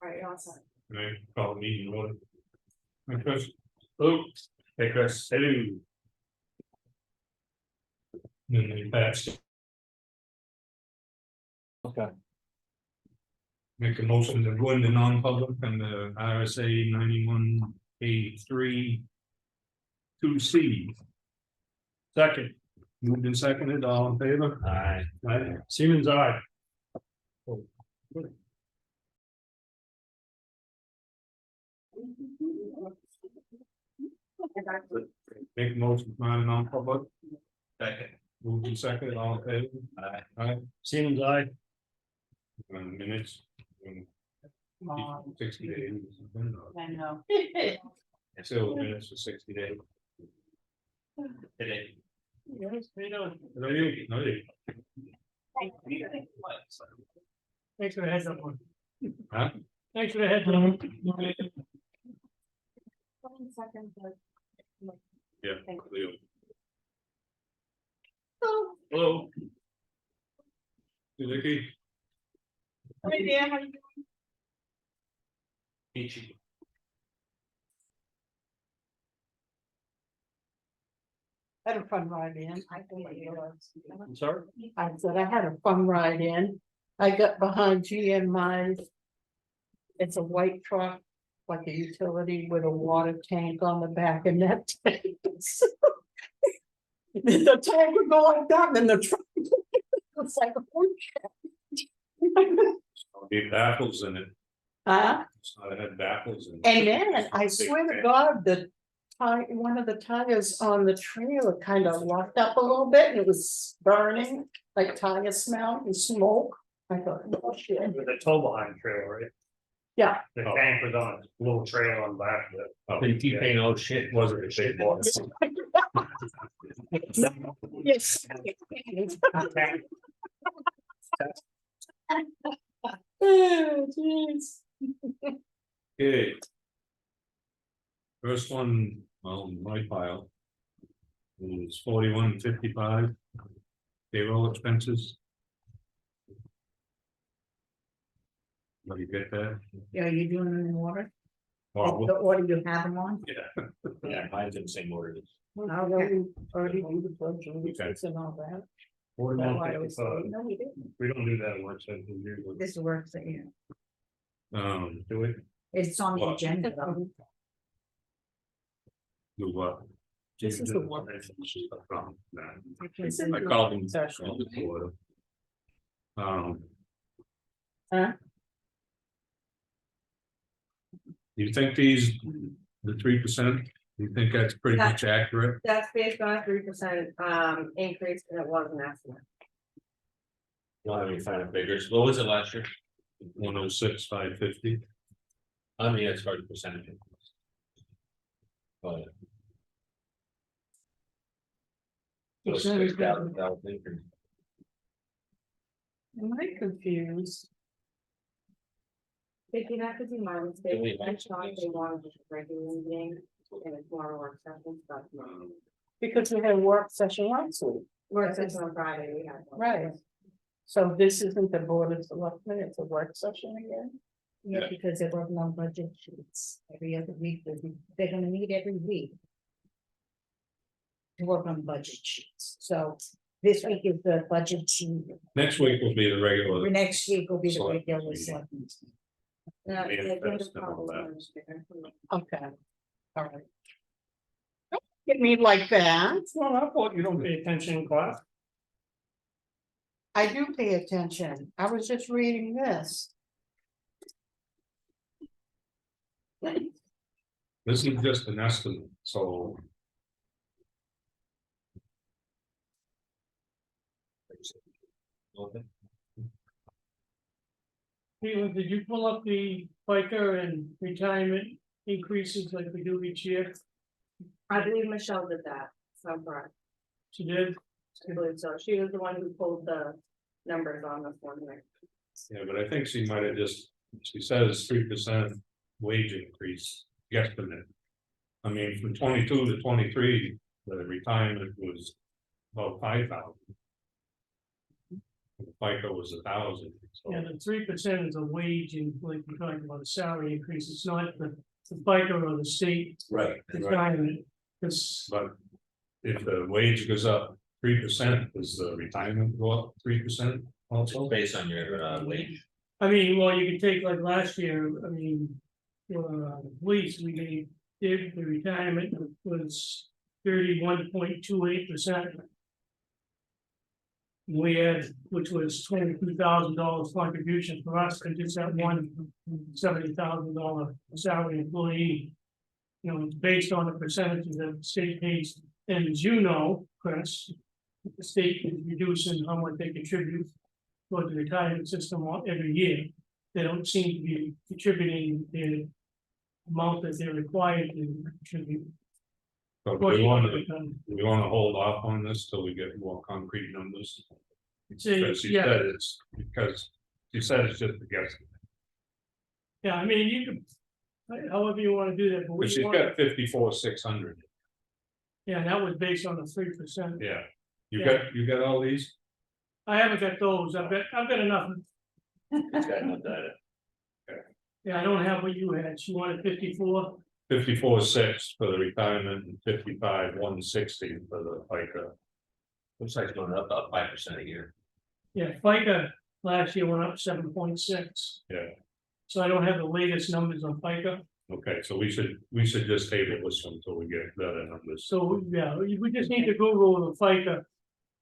Right, awesome. Right, call the meeting order. Hey, Chris. Hello. Hey, Chris. Hello. Then they passed. Okay. Make a motion to go into non-public and the RSA 91A3 2C. Second. Moved and seconded, all in favor? Aye. Aye. Siemens, aye. Make a motion to come out of non-public. Second. Moved and seconded, all in favor? Aye. Aye. Siemens, aye. Minutes. 60 days. I know. Still minutes for 60 days. Today. Yes, we know. No, you. Thanks for the heads up. Huh? Thanks for the heads up. 1 second. Yeah. Thank Leo. Oh, Hello. Hey, Vicky. hi there, how you doing? Peachy. Had a fun ride in. I'm sorry? I said I had a fun ride in. I got behind GMI. It's a white truck, like a utility with a water tank on the back and that. The tank would go like that and the truck. It's like a horse. It baffles in it. Huh? It's not had baffles in it. And then I swear to God, the tire, one of the tires on the trailer kind of locked up a little bit and it was burning, like tire smell and smoke. I thought, oh shit. With the tow behind trailer, right? Yeah. The tank was on a little trailer on the back of it. Oh, Then keep saying, oh shit, wasn't a shit box. Yes. Oh, jeez. Okay. First one, well, in my pile. Is 4155. Payroll expenses. Let you get that? Yeah, are you doing them in order? The Well, order you have them on? yeah. Yeah, mine's in the same order. Already do the budget Okay. and all that. 4155. No, we didn't. We don't do that work session usually. This works, yeah. Do it. It's on the What? agenda though. Do what? This is the work. This is I called them. Session. Huh? You think these, the 3%, you think that's pretty much accurate? That's based on a 3% increase, and it was an estimate. You don't have any final figures. What was it last year? 106, 550. I mean, as far as percentage. But. It's So very 6,000 increase. Am I confused? If you have to do my mistake, Really? I thought they wanted a regular meeting, and it's more of a work session, but. Because we had a work session last week. Work session on Friday, we had. one. Right. So this isn't the board of selectmen, it's a work session again? Yeah, because they're working on budget sheets every other week, they're gonna meet every week. To work on budget sheets, so this week is the budget sheet, Next week will be the regular. next week will be the Select regular meeting. selectmen. Yeah, Made it I think best it's and all probably that. understand. Okay. All right. Don't get me like that. It's not our fault you don't pay attention in class. I do pay attention. I was just reading this. This is just an estimate, so. Caitlin, did you pull up the FICA and retirement increases like we do each year? I believe Michelle did that, so correct. She did. I believe so. She was the one who pulled the numbers on this one, right? Yeah, but I think she might have just, she says 3% wage increase, guesstimate. I mean, from 22 to 23, the retirement was about 5,000. FICA was 1,000, so. Yeah, the 3% is a wage and like we're talking about a salary increase, it's not the FICA or the state Right. retirement. It's, But if the wage goes up 3%, does the retirement go up 3% also? Based on your wage. I mean, well, you can take like last year, I mean, for police, we did, the retirement was 31.28%. We had, which was $22,000 contribution for us, and just that one $70,000 salary employee. You know, it's based on the percentages that the state pays, and as you know, Chris, the state is reducing how much they contribute toward the retirement system every year. They don't seem to be contributing the amount that they're required to contribute. So we wanna hold off on this till we get more concrete numbers. Because you Yeah, said it's, because you said it's just a guess. yeah, I mean, you can, however you wanna do that, but But we she's want, got 54,600, yeah, that was based on the 3%. yeah. You Yeah. got all these? I haven't got those, I've got enough, It's got no data. yeah, I don't have what you had, she wanted 54, 54,600 for the retirement and 55,160 for the FICA. Looks like it's going up about 5% a year. yeah, FICA last year went up 7.6. Yeah. So I don't have the latest numbers on FICA, Okay, so we should just table this one until we get better numbers. so, yeah, we just need to Google the FICA,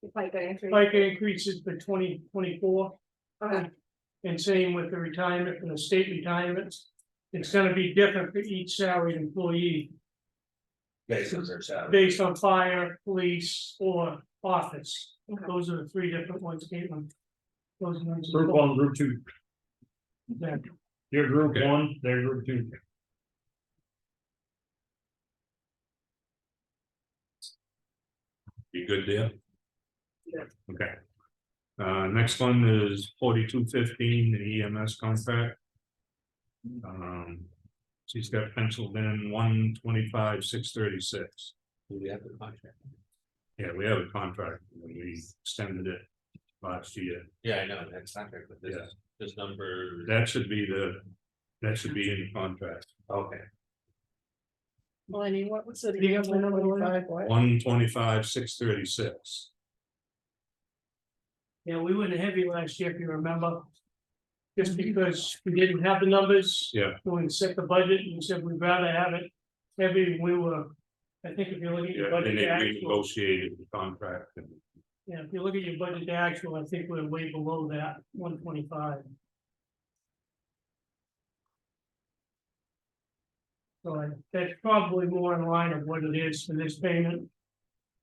The FICA increase. FICA increases for 2024. Okay. And same with the retirement and the state retirements. It's gonna be different for each salaried employee Based on their salary. based on fire, police, or office. Okay. Those are the three different ones, Caitlin. Those ones. Group 1, group 2, Yeah. you're group Okay. 1, they're group 2. You good there? Yeah. Okay. Next one is 4215, the EMS contract. She's got penciled in 125,636. Do we have the contract? Yeah, we have a contract, and we extended it last year. Yeah, I know, that's contract, but Yeah. this number. That should be in the contract. Okay. Well, I mean, what was it? Do you have the number? 125, what? 125,636. Yeah, we went heavy last year, if you remember. Just because we didn't have the numbers. Yeah. When we set the budget, and we said we'd rather have it heavy, we were, I think if you look at your Yeah, and budget they to actual. renegotiated the contract and Yeah, if you look at your budget to actual, I think we're way below that, 125. So that's probably more in line of what it is for this payment.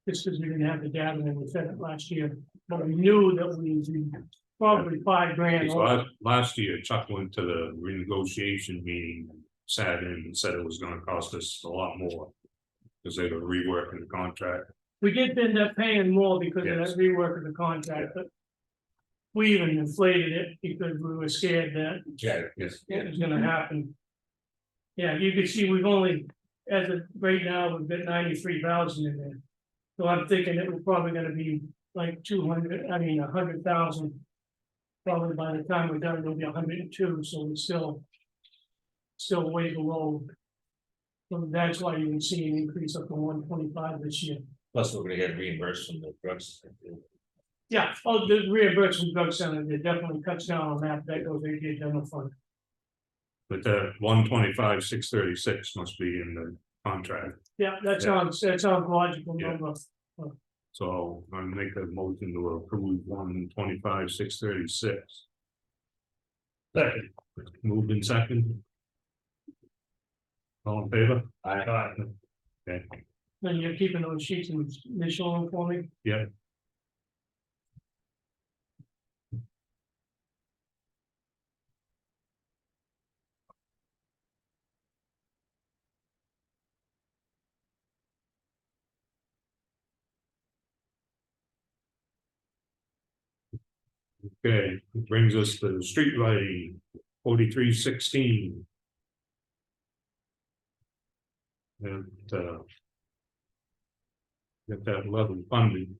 Just because we didn't have the data when we set it last year, but we knew that we probably $5,000. so last year Chuck went to the renegotiation meeting, and sat in and said it was gonna cost us a lot more. Because they were reworking the contract. We did end up paying more because of Yes. that rework of the contract, but. We even inflated it because we were scared that Yeah, yes. it was gonna happen. Yeah, you can see we've only, as of right now, we've got 93,000 in there. So I'm thinking it was probably gonna be like 100,000. Probably by the time we're done, it'll be 102, so we're still way below. So that's why you can see an increase up to 125 this year. Plus, we're gonna get reimbursed from the drugs. Yeah, oh, the reimbursement drug center, it definitely cuts down on that, that goes into the general fund. But the 125,636 must be in the contract. Yeah, that Yeah. sounds logical Yeah. number. So I'm gonna make a motion to approve 125,636. Second. Moved in second. All in favor? Aye. Okay, Then you're keeping those sheets and initial for me? yeah. Okay, it brings us to street lighting, 4316. And get that level funding.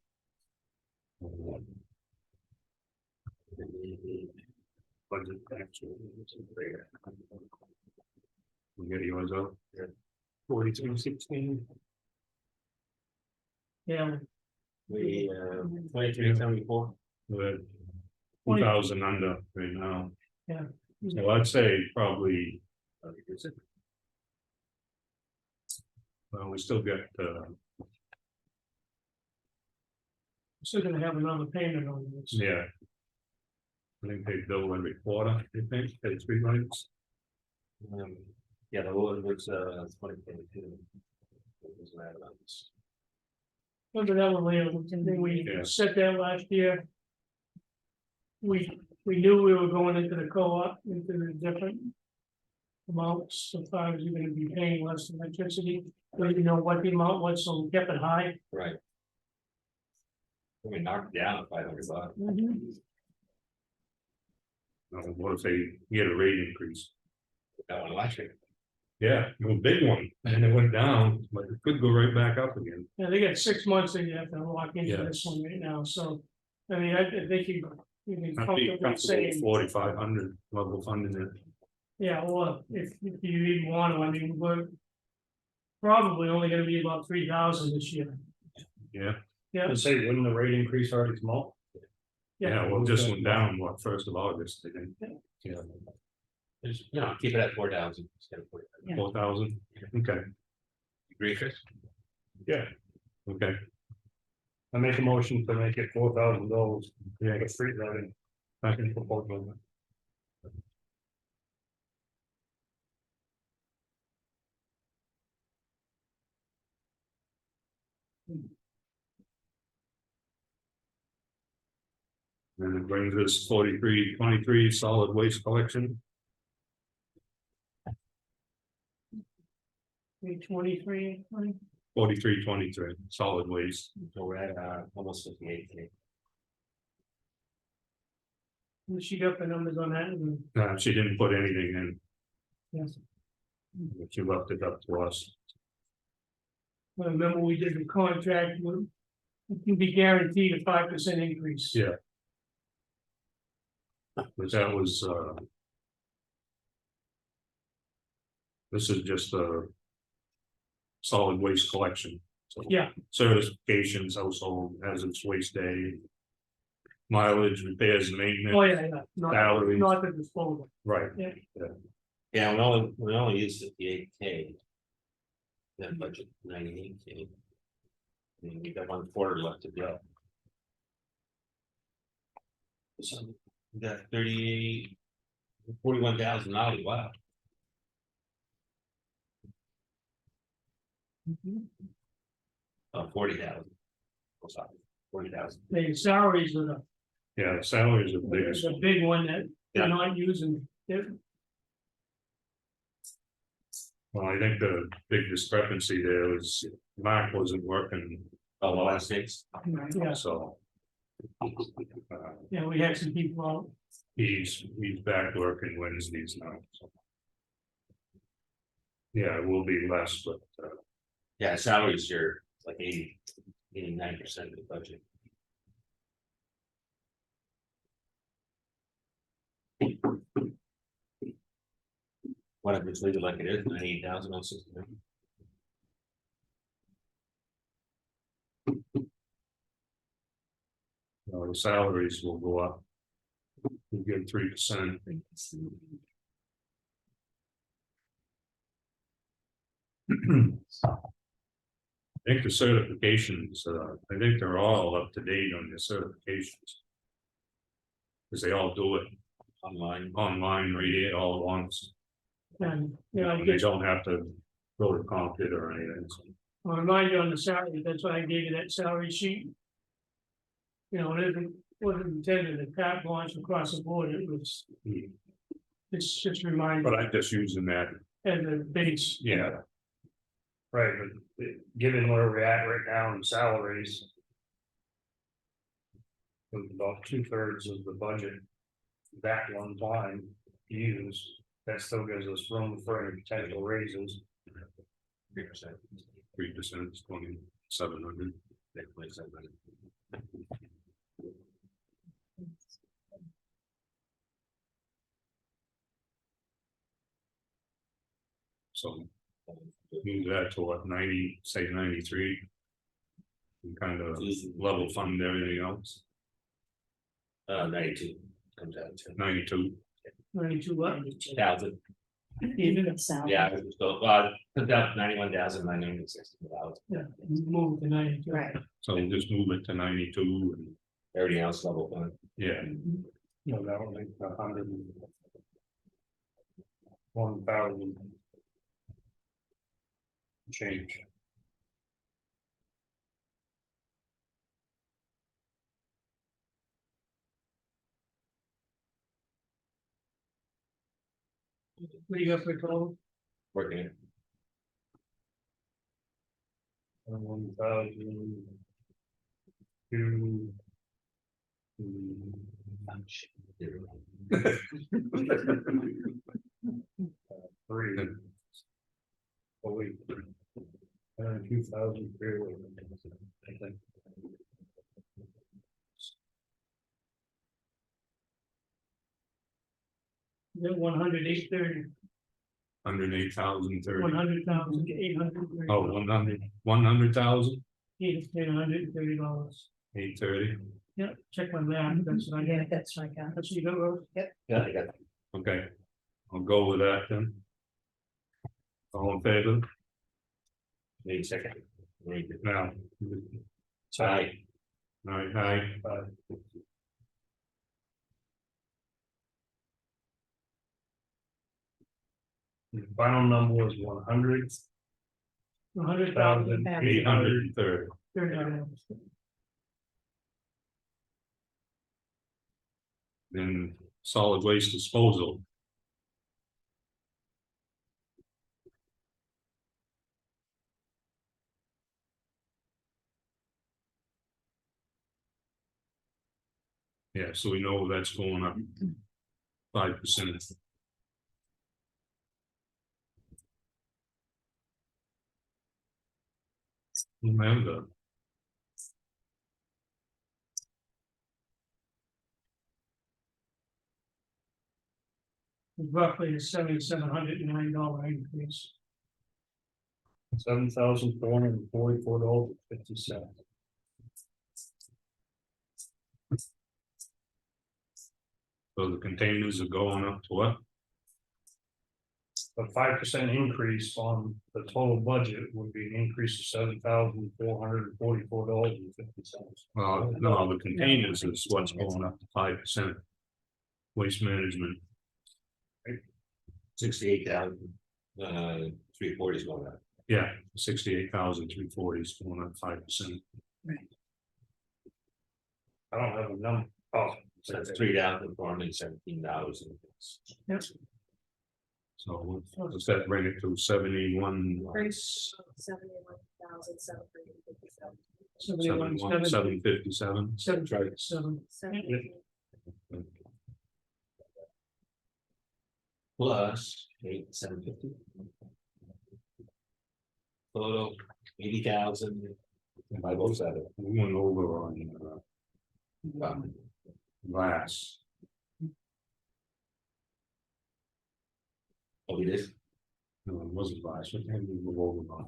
Budget actual. We get yours out. 4216. Yeah, We, 2374. We're 2,000 under right now. Yeah. So I'd say probably. Well, we still get, still gonna have another payment on this. yeah. I think they bill every quarter, I think, pay 3 months. Yeah, the one was, 2022. It was mad about this. Remember that one, Leo, we Yeah. set that last year. We knew we were going into the co-op, into the different amounts, so far as you're gonna be paying less electricity, we didn't know what the amount was, so we kept it high. Right. We knocked it down $500. What if they get a rate increase? That one last year. Yeah, a big one, and it went down, but it could go right back up again. Yeah, they got 6 months that you have to lock into Yeah. this one right now, so, I mean, I think you can I'd be comfortably comfortable say, with 4,500 level funding it. yeah, well, if you even want to, I mean, we're probably only gonna be about 3,000 this year. Yeah, Yeah, To say, wouldn't the rate increase already come out? yeah, well, it just went down, what, 1st of August, I think. Yeah, Just, no, keep it at 4,000. Yeah. 4,000, okay, Agree, Chris? Yeah. okay. I make a motion to make it $4,000. Yeah. For street lighting. I can propose on that. And it brings us 4323 solid waste collection. 323, 4323 solid waste. So we're at, almost 58K. she got the numbers on that, and She didn't put anything in, yes, but she left it up to us. I remember we did the contract, it can be guaranteed a 5% increase. Yeah. But that was, this is just a solid waste collection. So Yeah. certifications, household hazardous waste day. Mileage, repairs and Oh, maintenance, yeah, salaries. not the disposal. Right, Yeah, we only used 58K. That budget 98K. I mean, we got 1/4 left to go. So we got 38, 41,000 dollars, wow. Oh, 40,000. Oh, sorry, 40,000. The salaries are yeah, the salaries are the biggest. the big one that they're Yeah. not using. Well, I think the big discrepancy there was Mark wasn't working, Oh, well, that's six. Yeah, so. yeah, we had some people out. He's back working Wednesdays now. So. Yeah, it will be less, but Yeah, salaries are like 89% of the budget. What if it's leave it like it is, 98,000 on 69? the salaries will go up. We get 3%. I think the certifications, I think they're all up to date on the certifications. Because they all do it online, read it all at once. And, you know, I They guess, don't have to go to Concord or anything. So. I'll remind you on the salary, that's why I gave you that salary sheet. You know, it wasn't intended to carte blanche across the board, it was, it's just reminded But I'm just using that, as a base. yeah, Right, but given where we're at right now in salaries. With about 2/3 of the budget. That one time used, that still gives us room for any potential raises. 3%. 3% is 2,700. So. Move that to what, 90, say 93. And kind of level fund everything else, 92 comes out to 92. 92 what? 1,000. Even it sounds. Yeah, so, put down 91,960. Yeah, move to 92. Right. So we'll just move it to 92 and, Everything else level fund. yeah, No, that would make 1,000. Change. What do you got for total? Working it. 1,000. 2. Three. Oh, wait. 2,003. I think. Then 10830, 108,030. 100,000 to 830. Oh, 100,000, $830. 830. Yeah, check my math, that's what I Yeah, got. that's right. Yeah. That's what you got, Rose? Yeah, I got that. Okay, I'll go with that then. All in favor? Wait a second. Wait, Now. Aye. Aye. The final number was 100. 100,000. 830. Then solid waste disposal. Yeah, so we know that's going up 5%. Remember, Roughly a $7,709 increase. $7,444.50. so the containers are going up to what? A 5% increase on the total budget would be an increase of $7,444.50. No, the containers is what's going up to 5%. Waste management, 68,000. 340 is going up. yeah, 68,340 is going up 5%. I don't have a number. Oh, So that's $3,417. So what's that bring it to 71? 71,757. 757. 757. Plus 750. Total 80,000. By both sides. We went over on glass. Oh, we did. No, it wasn't glass. What did we go over on?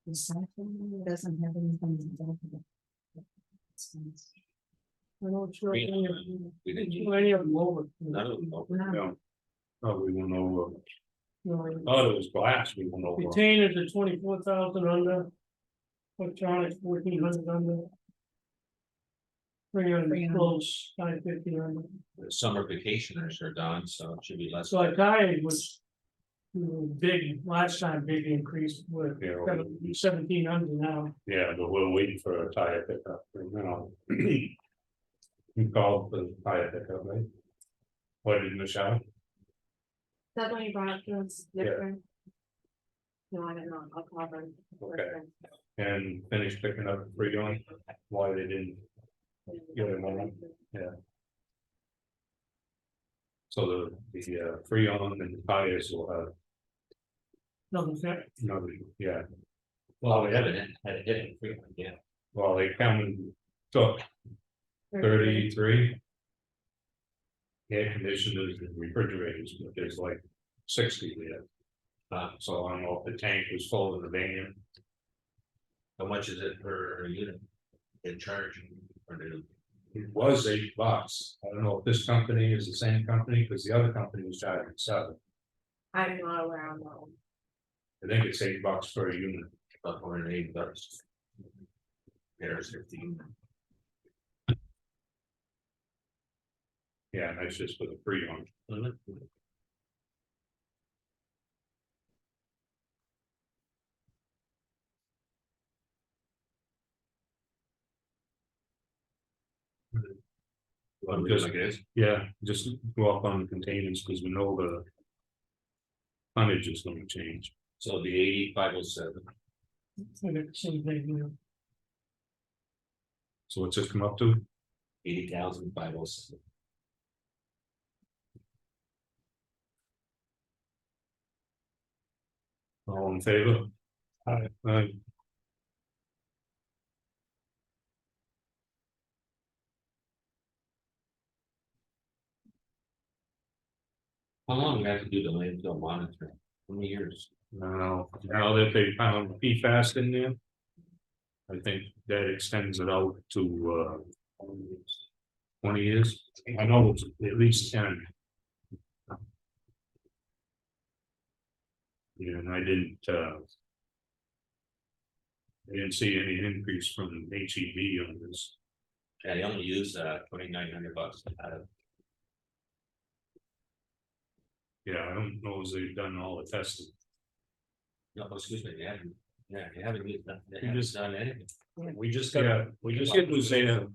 Recycling doesn't have anything. I don't sure. We didn't. Any of them over. None of them. No. Oh, we went over. No, Oh, it was glass we went over. Containers are 24,000 under. Electronics 1,400 under. 300 close, 550 under. The summer vacationers are done, so it should be less. So I tell you, was big, last time, big increase with Yeah, 1,700 now. Yeah, but we're waiting for a tire pickup, you know. You called the tire pickup, right? What did Michelle? That one you brought up to us Yeah. different. No, I don't know, I'll call them. Okay. And finished picking up Freon, why they didn't get it on, so the Freon and the tires will have, Nothing fair. yeah, Well, we haven't had a hit. Yeah. well, they come and took 33. Air conditioners and refrigerators, but there's like 60 there. So I don't know if the tank was full in the van. How much is it per unit? In charge? Or do- It was $8. I don't know if this company is the same company, because the other company was charging 7. I'm not around though. I think it's $8 per unit. About $180. There's 15. Yeah, and that's just for the free one. Well, just like it is. Yeah, just go up on the containers, because we know the tonnage is gonna change. So the 8507. Same thing, you know. So what's it come up to? 80,507. All in favor? Aye. How long do we have to do the landfill monitoring? How many years? Now that they found PFAS in there. I think that extends it out to 20 years. I know it's at least 10. Yeah, and I didn't see any increase from HEB on this. Yeah, they only use $2,900 out of. Yeah, I don't know if they've done all the testing. No, excuse me, they haven't. Yeah, they haven't used that. They You haven't just- done anything. We just Yeah, got, we just get was there.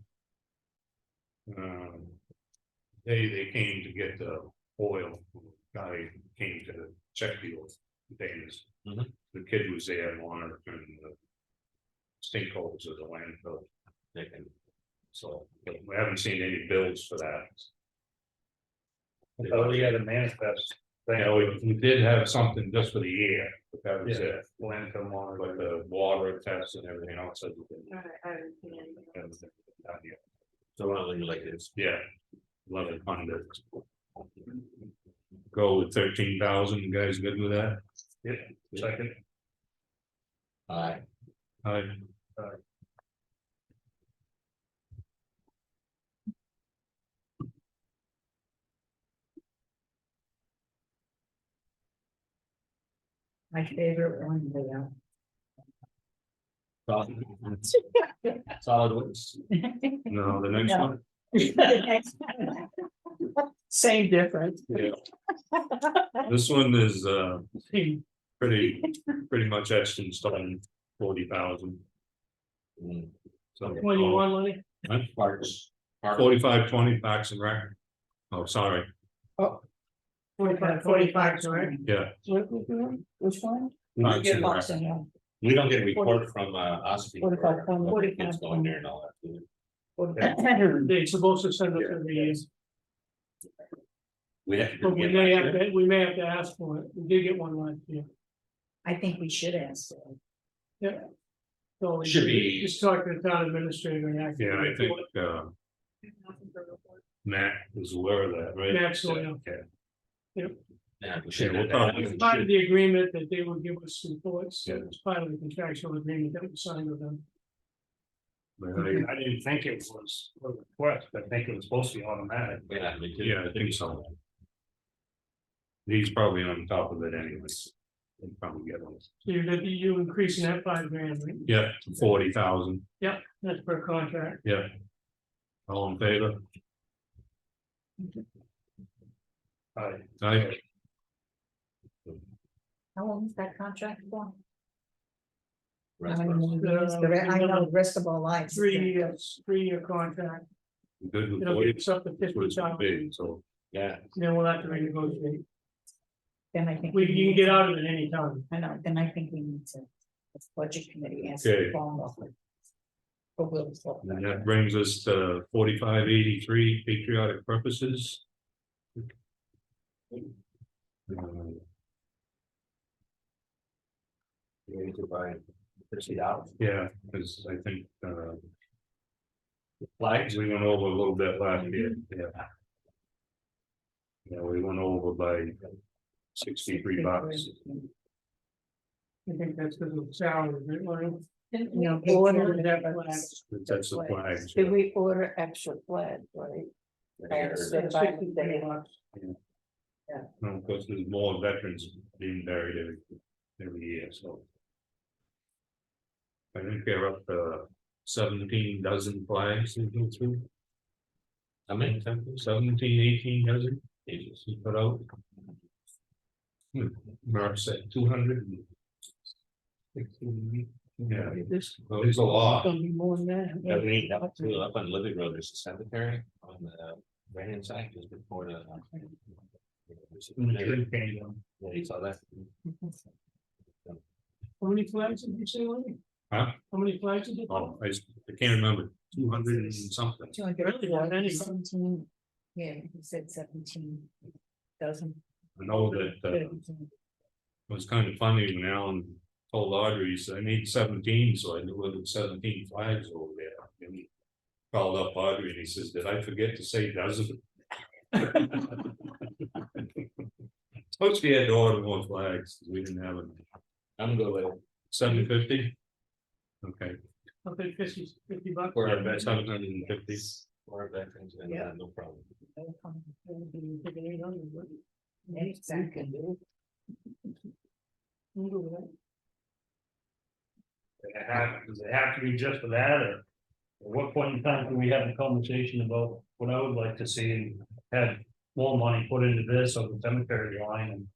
They came to get the oil. Guy came to check the oil containers. Mhm. The kid was there monitoring the sinkholes of the landfill. They can. So but we haven't seen any bills for that. oh, we had a manifest. thing. Yeah, we did have something just for the air, but that was Yeah. it. Landfill monitor. But the water tests and everything else. I haven't seen anything. So we're only like this. Yeah. 1,100. Go with 13,000, you guys good with that? Yeah, second. Aye. Aye. My favorite one, the, Solid waste. No, the next No. one, next Same difference. yeah. This one is pretty much etched in stone, 40,000. Mm. So 21 money, Parks. 4520 Parks and Rec. Oh, sorry, 45, correct? yeah. Which one? Parks and Rec. boxing, yeah. We don't get a report from OSFI. 45, for what 45, It's going there and all that. do we? They're supposed to send us We have to. but we may have to, we may have to ask for it. We did get one last year. I think we should ask. them. Yeah. So we Should be- just talk to the town administrator and ask. Yeah, I think Nothing for report. Matt is aware of that, right? Matt's aware. Okay. Yeah, we should. Yeah, we'll talk. It's part of the agreement that they would give us reports. Yeah. It's part of the contractual agreement that we signed with them. I didn't think it was a request, I think it was supposed to be automatic. Yeah, me too. Yeah, I think so. He's probably on top of it anyways. He'll probably get one. So you increasing that $5,000, right? Yeah, 40,000, That's per contract. yeah. All in favor? Aye. How long is that contract for? Rest I of us. know the rest of our lives. 3 years, 3-year contract. Good with It'll 40, get us up to that's what it's gonna 50,000. be, so. Yeah, Then we'll have to renegotiate. Then I think. You can get out of it anytime. I know, then I think we need to, the budget committee has Okay. to follow up with. But we'll talk about And that. that brings us to 4583 patriotic purposes. we need to buy $50. Yeah, because I think Flags, We went over a little bit last year, yeah. Yeah, we went over by $63. I think that's because of salary, right? Didn't we No, order, That's the flags. did we order extra flags, right? Instead of buying them. No, because there's more veterans being buried every year, so. I think they're up to 17 dozen flags in go through. how many? 17, 18 dozen, he put out. Mark said 200. Yeah, This There's a lot. gonna be more than that. Yeah, we need up to, up on Living Road, there's a cemetery on the right hand side, just before the. Yeah, you saw that? How many flags did you say, Lenny? Huh? How many flags did you? oh, I can't remember, 200 and something. 217, yeah, he said 17 dozen. I know that, it was kind of funny when Alan told Audrey, he said, I need 17, so I delivered 17 flags over there. And he called up Audrey and he says, did I forget to say dozen? Supposed to had to order more flags, 'cause we didn't have it. I'm going with. 750? Okay, I'll pay $50. For yeah, our that's veterans, 750. for our veterans, and Yeah. no problem. Exactly. Does it have to be just for that, or? At what point in time can we have a conversation about what I would like to see and have more money put into this on the cemetery line and.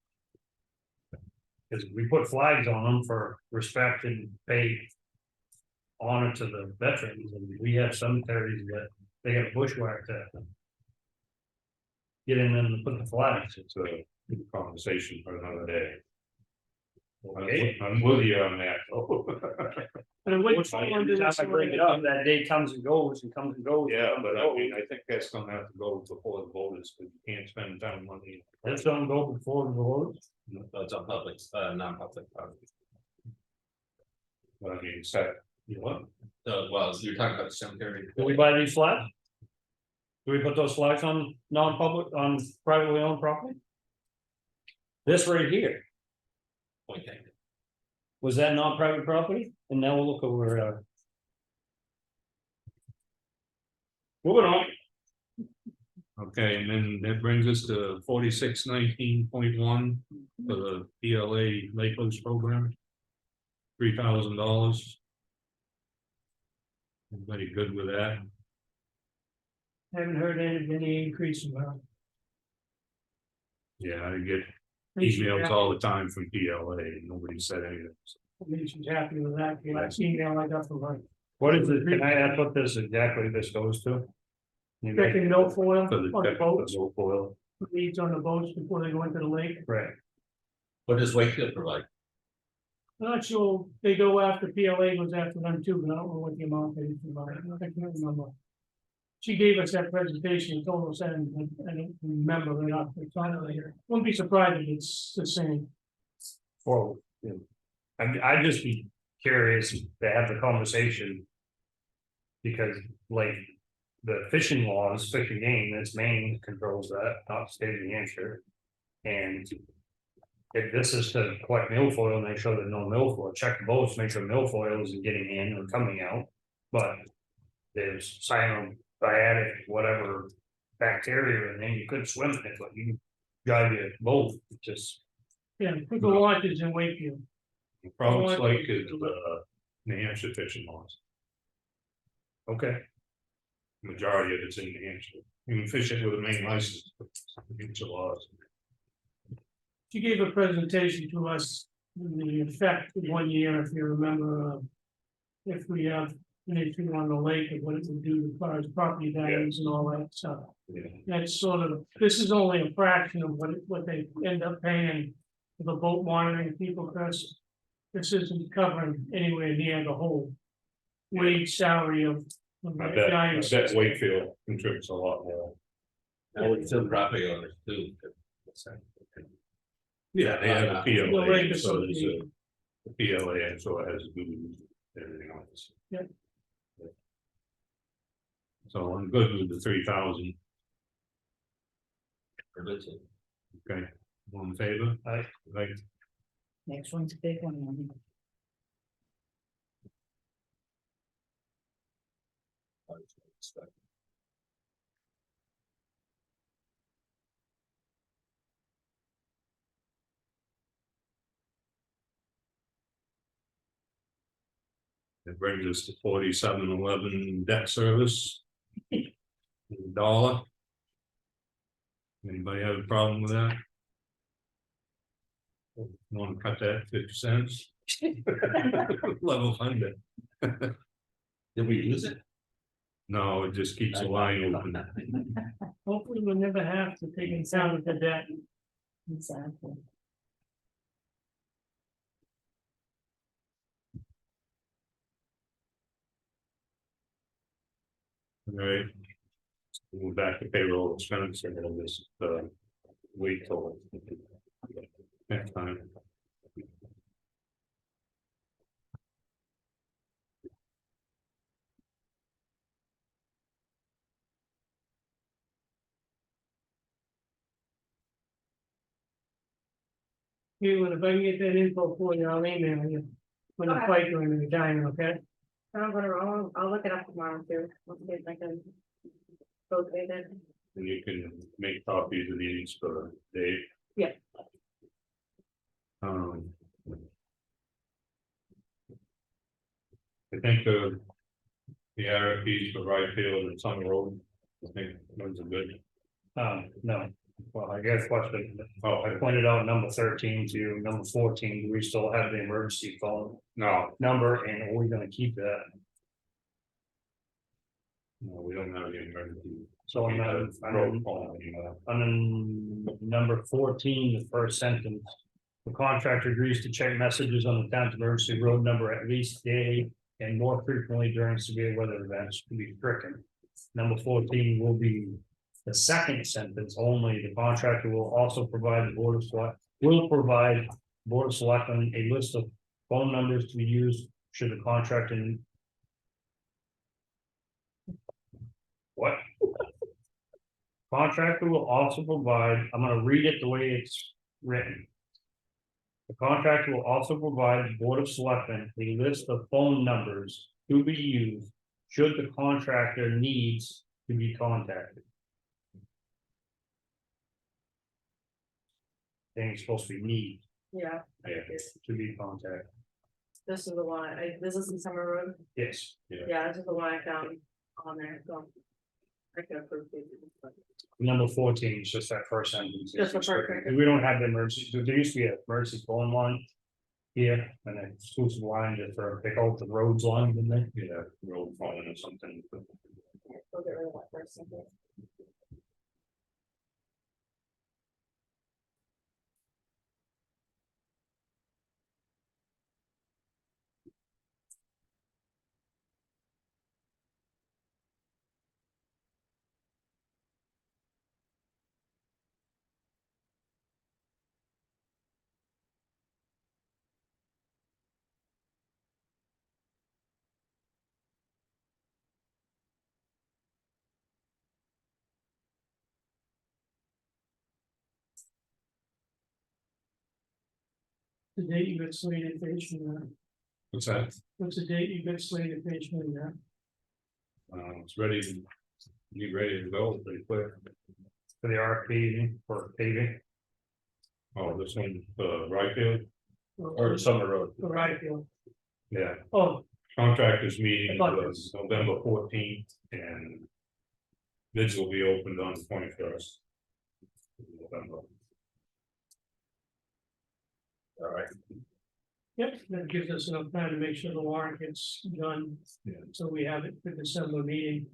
Because we put flags on them for respect and pay. Honor to the veterans, and we have cemeteries that they got bushwhacked to. Get in and put the flags. It's a good conversation for another day. Okay. I'm with you on that. And which Which one every did time this I bring it up, that day comes and goes and comes and goes. Yeah, but I mean, I think that's gonna have to go before the voters, because you can't spend town money. That's gonna go before the voters. No, it's on public, non-public property. But I mean, it's that, you know, Well, you're talking about the cemetery. Do we buy these flags? Do we put those flags on non-public, on privately owned property? This right here, Point taken. was that non-private property? And now we'll look over, moving on. okay, and then that brings us to 4619.1 for the PLA Lake Host program. $3,000. Everybody good with that? Haven't heard any increase in that. Yeah, I get emails all the time from PLA, nobody said anything. At least she's happy with that. The last email I got from her. What is it? Can I ask what this exactly this goes to? You make- Checking no foil For the on the boats, no foil. leads on the boats before they go into the lake. Right, What does Wakefield provide? I'm not sure, they go after PLA goes after them too, but I don't know what the amount is about it, I can't remember. She gave us that presentation, told us that, and I don't remember it off the top of my head. Wouldn't be surprised if it's the same. well, yeah. I'd just be curious to have the conversation. Because like the fishing laws, fishing game, that's Maine controls that, not the state of New Hampshire. And if this is to collect milfoil and they show that no milfoil, check the boats, make sure milfoil isn't getting in or coming out. But there's cyanobacteria, whatever bacteria, and then you could swim in it, but you drive your boat, just. Yeah, put the launches in Wakefield. The Province Lake is New Hampshire fishing laws. Okay. Majority of it's in New Hampshire. You can fish it with a main license. But it's a laws. She gave a presentation to us, in the effect of 1 year, if you remember. If we have an issue on the lake, and what it would do as far as property values and all that stuff. Yeah. That's sort of, this is only a fraction of what they end up paying for the boat monitoring people, because this isn't covering anywhere near the whole wage salary of the I bet guys. Wakefield contributes a lot more. I would still property owners too. Yeah, they have a The PLA, lake so there's association. a PLA, and so it has dues, everything else. So I'm good with the 3,000, okay, all in favor? Aye. Right, Next one's a big one. that brings us to 4711 debt service. $1. Anybody have a problem with that? Want to cut that 50 cents? Level funded. Did we use it? No, it just keeps the line open. Hopefully we'll never have to take account of the debt. Exactly. Right. We're back to payroll expense and then this, wait till. Next time. If I can get that info for you, I'll email you. When the Okay. fight during the time, okay? I'll look it up tomorrow too. Let's see if I can. Locate it. And you can make copies of these for Dave. Yeah. I think the RFPs for Ryefield and Summer Road, I think those are good. No, well, I guess what Oh, I pointed out number 13 to you, number 14, do we still have the emergency phone no, number and are we gonna keep that? no, we don't have any emergency. So I'm not, Road call anymore. on number 14, the first sentence. The contractor agrees to check messages on the town's emergency road number at least daily and more frequently during severe weather events to be stricken. Number 14 will be the second sentence only. The contractor will also provide the board of select, will provide board of selectmen a list of phone numbers to be used should the contractor. What? Contractor will also provide, I'm gonna read it the way it's written. The contractor will also provide the Board of Selectmen a list of phone numbers to be used should the contractor needs to be contacted. I think it's supposed to be need Yeah, to be contacted. this is the one, this is in Summer Road. Yes, Yeah, this is the one I found on there, so. I can approve it. number 14 is just that first sentence. Just the first sentence. We don't have the emergency, there used to be an emergency phone line. Here, and an exclusive line just for pick out the roads line, didn't they? Yeah, road phone or something. We'll get rid of that first sentence. The date you get slated for issuing, What's that? what's the date you get slated for issuing that? It's ready to, be ready to go pretty quick. For the RFP for paving. Oh, this one, Ryefield Or Summer Road, the right field? yeah, Oh, contractors meeting I thought was November 14th and. Bids will be opened on the 21st. November. All right, yep, that gives us enough time to make sure the warrant gets done. Yeah. So we have it for December meeting.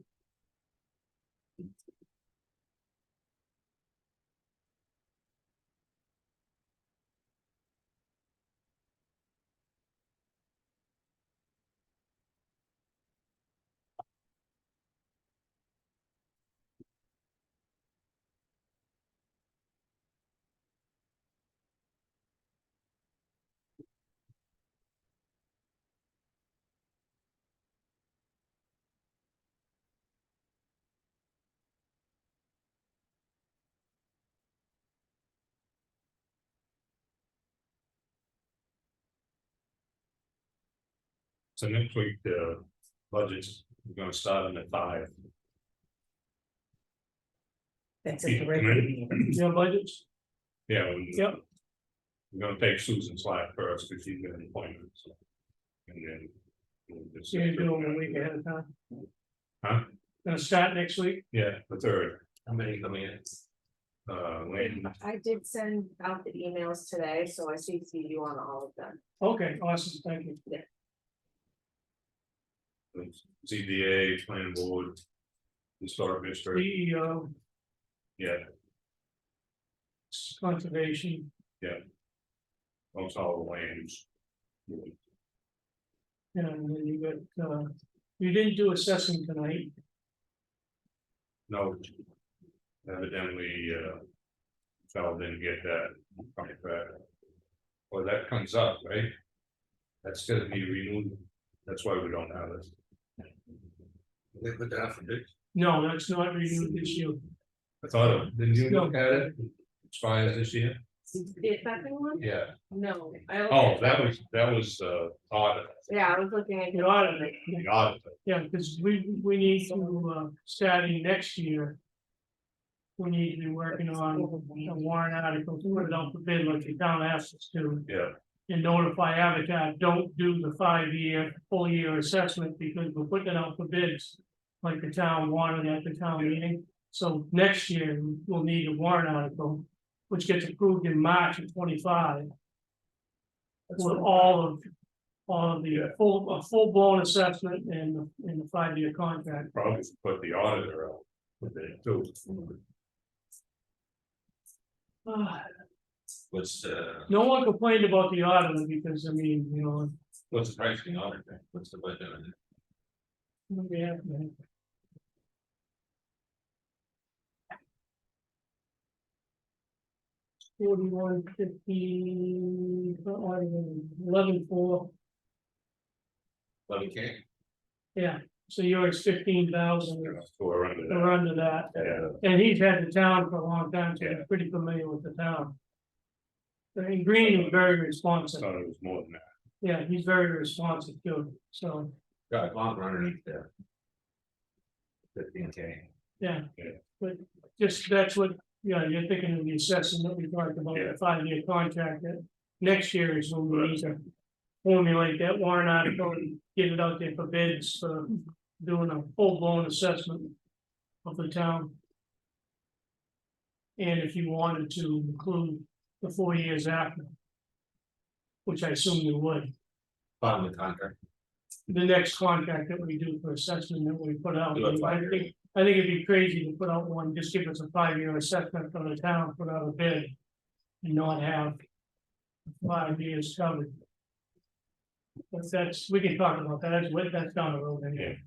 So next week, the budget's, we're gonna start in at 5. That's Keep a it great coming. meeting. Your budgets, Yeah. Yep. We're gonna take Susan slack first, because she's got an appointment, so. And then. we'll just- so you do them a week ahead of time. Huh? Gonna start next week, Yeah, the 3rd, How many coming in? Wayne, I did send out the emails today, so I see you on all of them. okay, awesome, thank you. ZBA, planning board. Historic district, CEO, yeah, conservation, most all the lands. and then you got, you didn't do assessing tonight, No. Evidently, fellow didn't get that contract. Well, that comes up, right? That's gonna be renewed, that's why we don't have it. They put that out for bid. no, that's not renewed this year. I thought, didn't you look at it? Expires this year? The second one? Yeah. No. Oh, that was audit, Yeah, I was looking at. The audit. the audit. Yeah, because we need to, starting next year. We need to be working on a warrant article to put it out for bid like the town asks us to. Yeah, And notify Avatar, don't do the 5-year, full year assessment because we're putting it out for bids. Like the town wanted at the town meeting, so next year we'll need a warrant article. Which gets approved in March of 25. With all of the a full blown assessment and the 5-year contract. probably should put the auditor out with it too. What's No one complained about the auditor because, I mean, you know. what's the price of the audit? What's the budget on it? Yeah. 4150, 11,4, 11K? yeah, so yours 15,000, So we're under that. we're under that. Yeah, And he's had the town for a long time, so he's pretty familiar with the town. And Green is very I responsive, thought it was more than that. yeah, he's very responsive too, so, Got longer underneath there. 15K. yeah. Yeah. But just, that's what, yeah, you're thinking of the assessment that we talked about, Yeah. the 5-year contract, that next year is when we need to formulate that warrant article and get it out there for bids for doing a full-blown assessment of the town. And if you wanted to include the 4 years after, which I assume you would, Bottom of the contract. the next contract that we do for assessment that we put out. Do it 5 years. I think it'd be crazy to put out one, just give us a 5-year assessment from the town, put out a bid. And not have 5 years covered. But that's, we can talk about that, that's down the road anyway.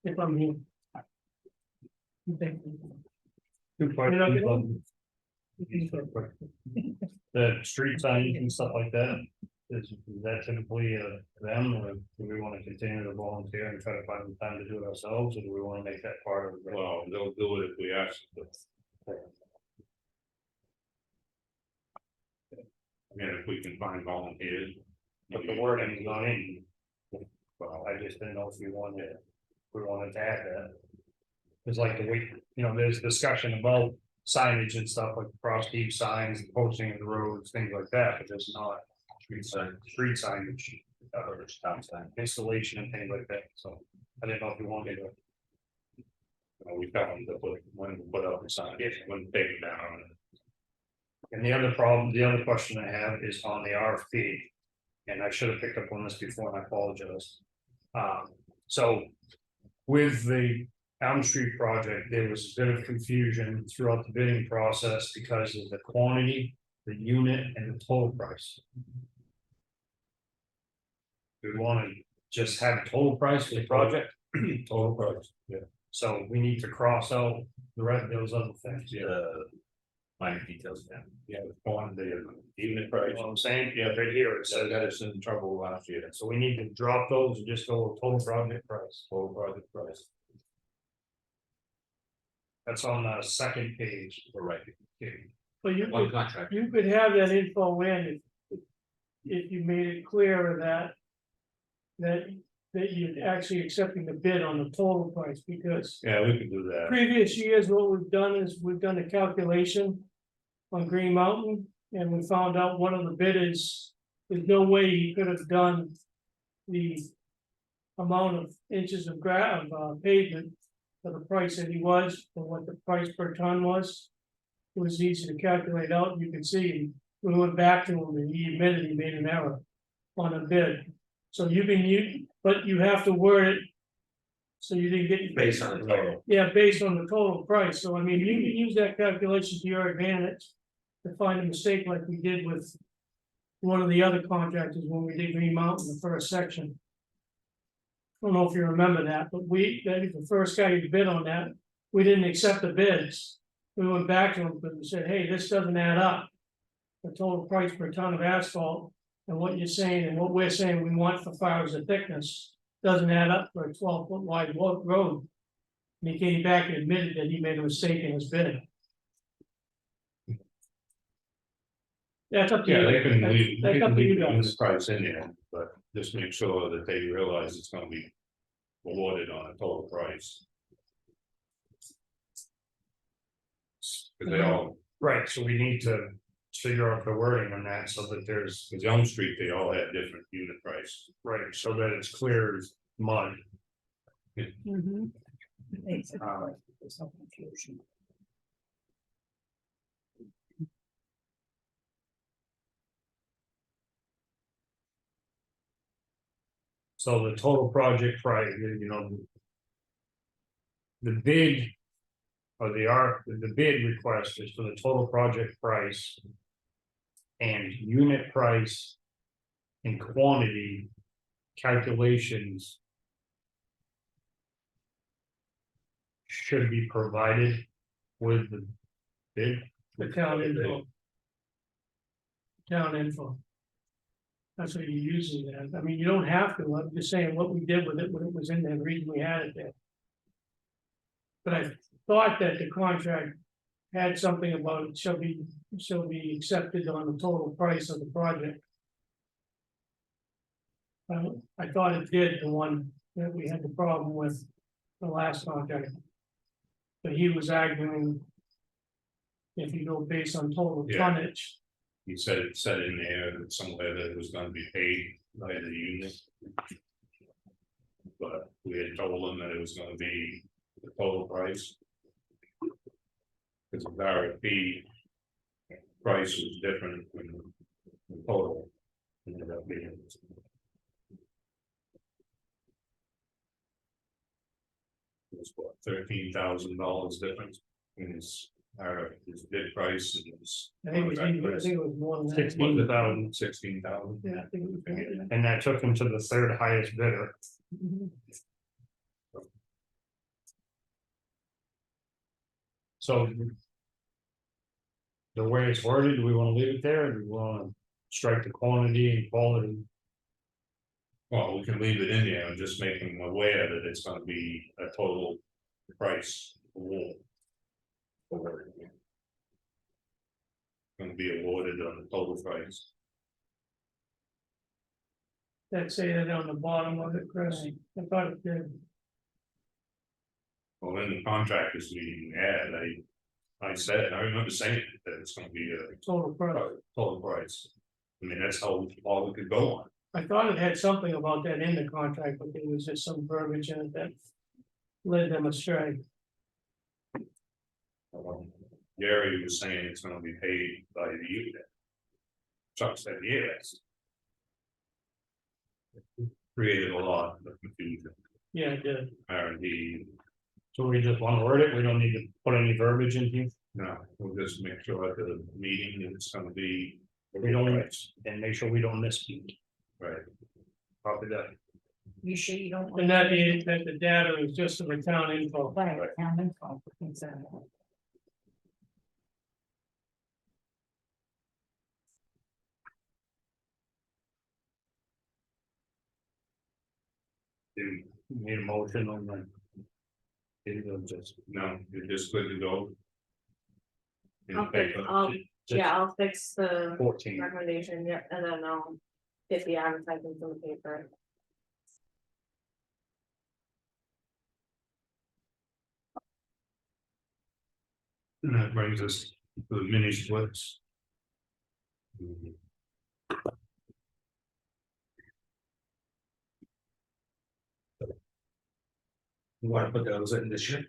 If I'm here. You think- Two questions You're on the street signs and stuff like that. Is that typically them, or do we want to continue to volunteer and try to find the time to do it ourselves, or do we want to make that part of it? Well, they'll do it if we ask them. And if we can find volunteers. But the wording is not in. Well, I just didn't know if we wanted to add that. It's like the way, there's discussion about signage and stuff like cross deep signs, posting of the roads, things like that, but there's not. Street signage, or stop sign, installation and things like that, so I didn't know if you wanted to. We tell them to put, when to put up the sign, when to take it down. And the other question I have is on the RFP. And I should have picked up on this before and I apologize. So with the Elm Street project, there was a bit of confusion throughout the bidding process because of the quantity, the unit and the total price. Do we want to just have a total price for the project? Total price, yeah. So we need to cross out the rest of those other things. Minor details, yeah. Yeah, the quantity, even the price. You know what I'm saying? Yeah, right here it So says, got us in trouble last year, so we need to drop those and just go with total project price. total project price. That's on the second page. We're right. But you One could, contract. you could have that info in if you made it clearer that. that you're actually accepting the bid on the total price, because Yeah, we could do that. previous years, what we've done is we've done a calculation on Green Mountain, and we found out one of the bidders, there's no way he could have done the amount of inches of pavement for the price that he was, for what the price per ton was. It was easy to calculate out, you can see, we went back to him and he admitted he made an error on a bid. So you can use, but you have to word it. So you didn't get. Based on the total. Yeah, based on the total price, so I mean, you can use that calculation to your advantage. To find a mistake like we did with. One of the other contractors when we did Green Mountain, the first section. I don't know if you remember that, but that was the first guy who bid on that, we didn't accept the bids. We went back to him and said, hey, this doesn't add up. The total price per ton of asphalt and what you're saying and what we're saying we want for far as the thickness. Doesn't add up for a 12-foot wide road. And he came back and admitted that he made a mistake in his bidding. That's up to you. Yeah, they can leave, That's they up can to you leave the guys. unit price in there, but just make sure that they realize it's gonna be awarded on a total price. Cause they all, Right, so we need to figure out the wording on that so that there's, cause Elm Street, they all had different unit price. right, so that it's clear as mud. Mhm. There's no confusion. So the total project price, you know. The bid. Or the bid request is for the total project price. And unit price. And quantity. Calculations. Should be provided with the bid. The town info. Town info. That's what you're using that, I mean, you don't have to, I'm just saying what we did with it when it was in there, the reason we had it there. But I thought that the contract had something about it shall be accepted on the total price of the project. I thought it did, the one that we had the problem with, the last contract. But he was arguing. If you go based on total Yeah. tonnage, He said it said in there that somewhere that it was gonna be paid by the unit. But we had told them that it was gonna be the total price. Cause the RFP. Price was different than the total. Ended up being. It was what, $13,000 difference in his bid price and his. I think it was more than that. 16,000. Yeah, I think it was more than that. And that took him to the third highest bidder. Mhm. So. The way it's worded, do we wanna leave it there, or do we wanna strike the quantity and quality? Well, we can leave it in there and just make them aware that it's gonna be a total price award. Award. Gonna be awarded on the total price. That say that on the bottom of it, Chris, I thought it did. Well, in the contractors meeting we had, I said, I remember saying that it's gonna be a Total price. total price. I mean, that's how all we could go on. I thought it had something about that in the contract, but there was just some verbiage in it that led them astray. Gary was saying it's gonna be paid by the unit. Chuck said yes. Created a lot of confusion, Yeah, it did. R&D, So we just wanna word it, we don't need to put any verbiage in here, no, we'll just make sure at the meeting that it's gonna be. We don't- and make sure we don't misspeak. Right, Copy that. You sure you don't? And that is that the data is just the town info. Right, town info, exactly. and Need a motion on that. It'll just no, you're just good to go. In I'll fix, paper. I'll fix the 14. recommendation, yeah, and then I'll get the advertising in the paper. And that brings us to the mini splits. You wanna put those in this year?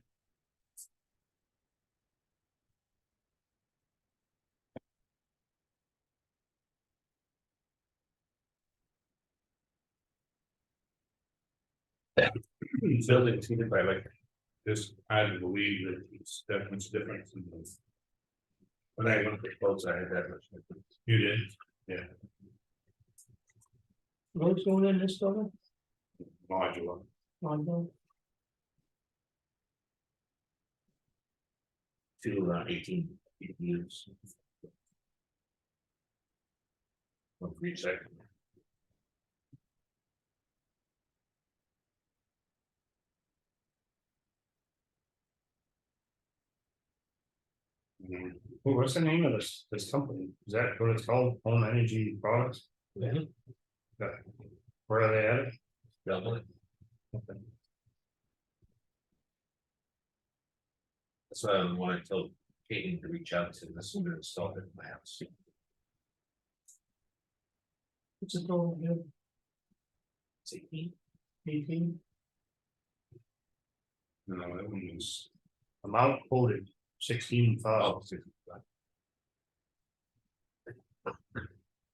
Building treated by like this, I believe that it's that much difference in those. When I went to close, I had that much. difference. You did, yeah, What's going in this building? modular. Mondo? To 18 years. One for each second. Well, what's the name of this company? Is that what it's called? Home Energy Products? Yeah. Where are they at? Dublin. Okay. That's why I wanted to tell Katie to reach out to this one and install it in my house. What's it called, yeah, It's 18. 18? No, that one was, Amount quoted 16,500, Oh, 65.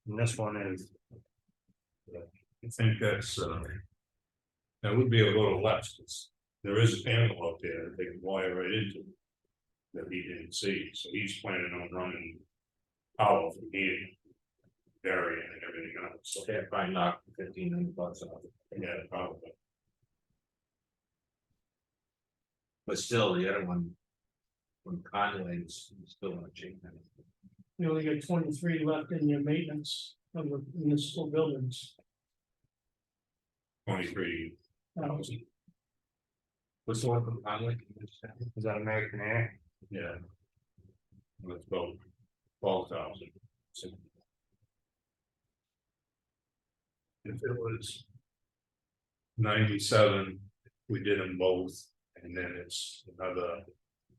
and this one is. I think that's, that would be a little less, 'cause there is a panel up there that they can wire right into. That he didn't see, so he's planning on running power from here. Varying and everything else, so Okay, probably knock $1,500 off. yeah, probably. But still, the other one. From Conway is still not changing. You only got 23 left in your maintenance of the municipal buildings. 23 thousand, What's the one from Conway? Is that American Air? yeah. Let's go 12,000. So if it was 97, we did them both, and then it's another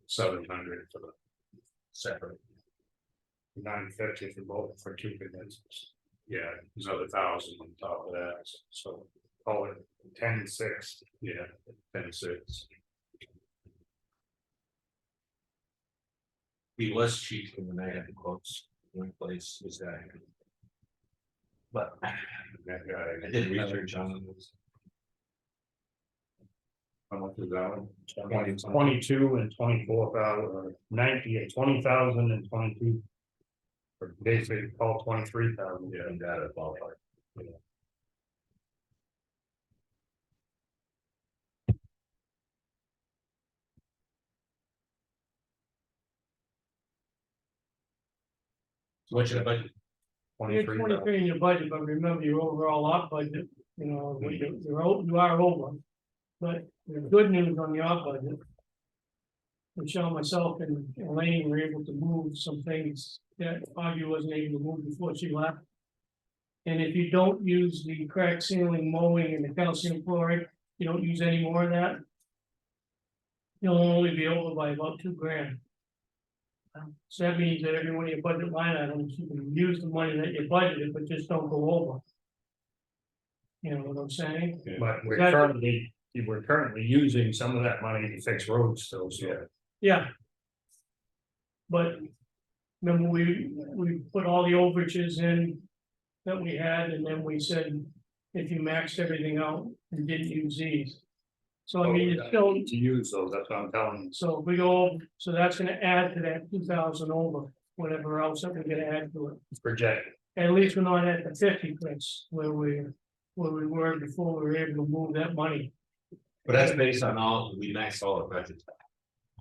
700 for the separate. 950 for both for 2 condensers. Yeah, there's another 1,000 on top of that, so Call it 10,600. yeah, 10,600. He was cheap when I had the quotes. One place was that. But That guy, I did research on this. how much is that one? 22 and 24,000 or 90 and 20,000 and 22. Or basically call 23,000. Yeah, and that at ballpark. So what's your budget? You had 23 in your budget, but remember your overall op budget, you know, you are over. But the good news on the op budget. Michelle, myself and Elaine were able to move some things that Augie wasn't able to move before she left. And if you don't use the crack sealing, mowing and the calcium chloride, you don't use any more of that. You'll only be over by about $2,000. So that means that every one of your budget line items, you can use the money that you budgeted, but just don't go over. You know what I'm saying? But we're Exactly. currently using some of that money to fix roads still, so. Yeah. Yeah. But remember, we put all the overages in that we had, and then we said, if you maxed everything out and didn't use these. So I mean, it's still, To use those, that's what I'm telling you. so if we go, so that's gonna add to that 2,000 over, whatever else that we're gonna add to it. It's projected. At least we're not at the 50, Chris, where we were before we were able to move that money. But that's based on all, we maxed all our budgets.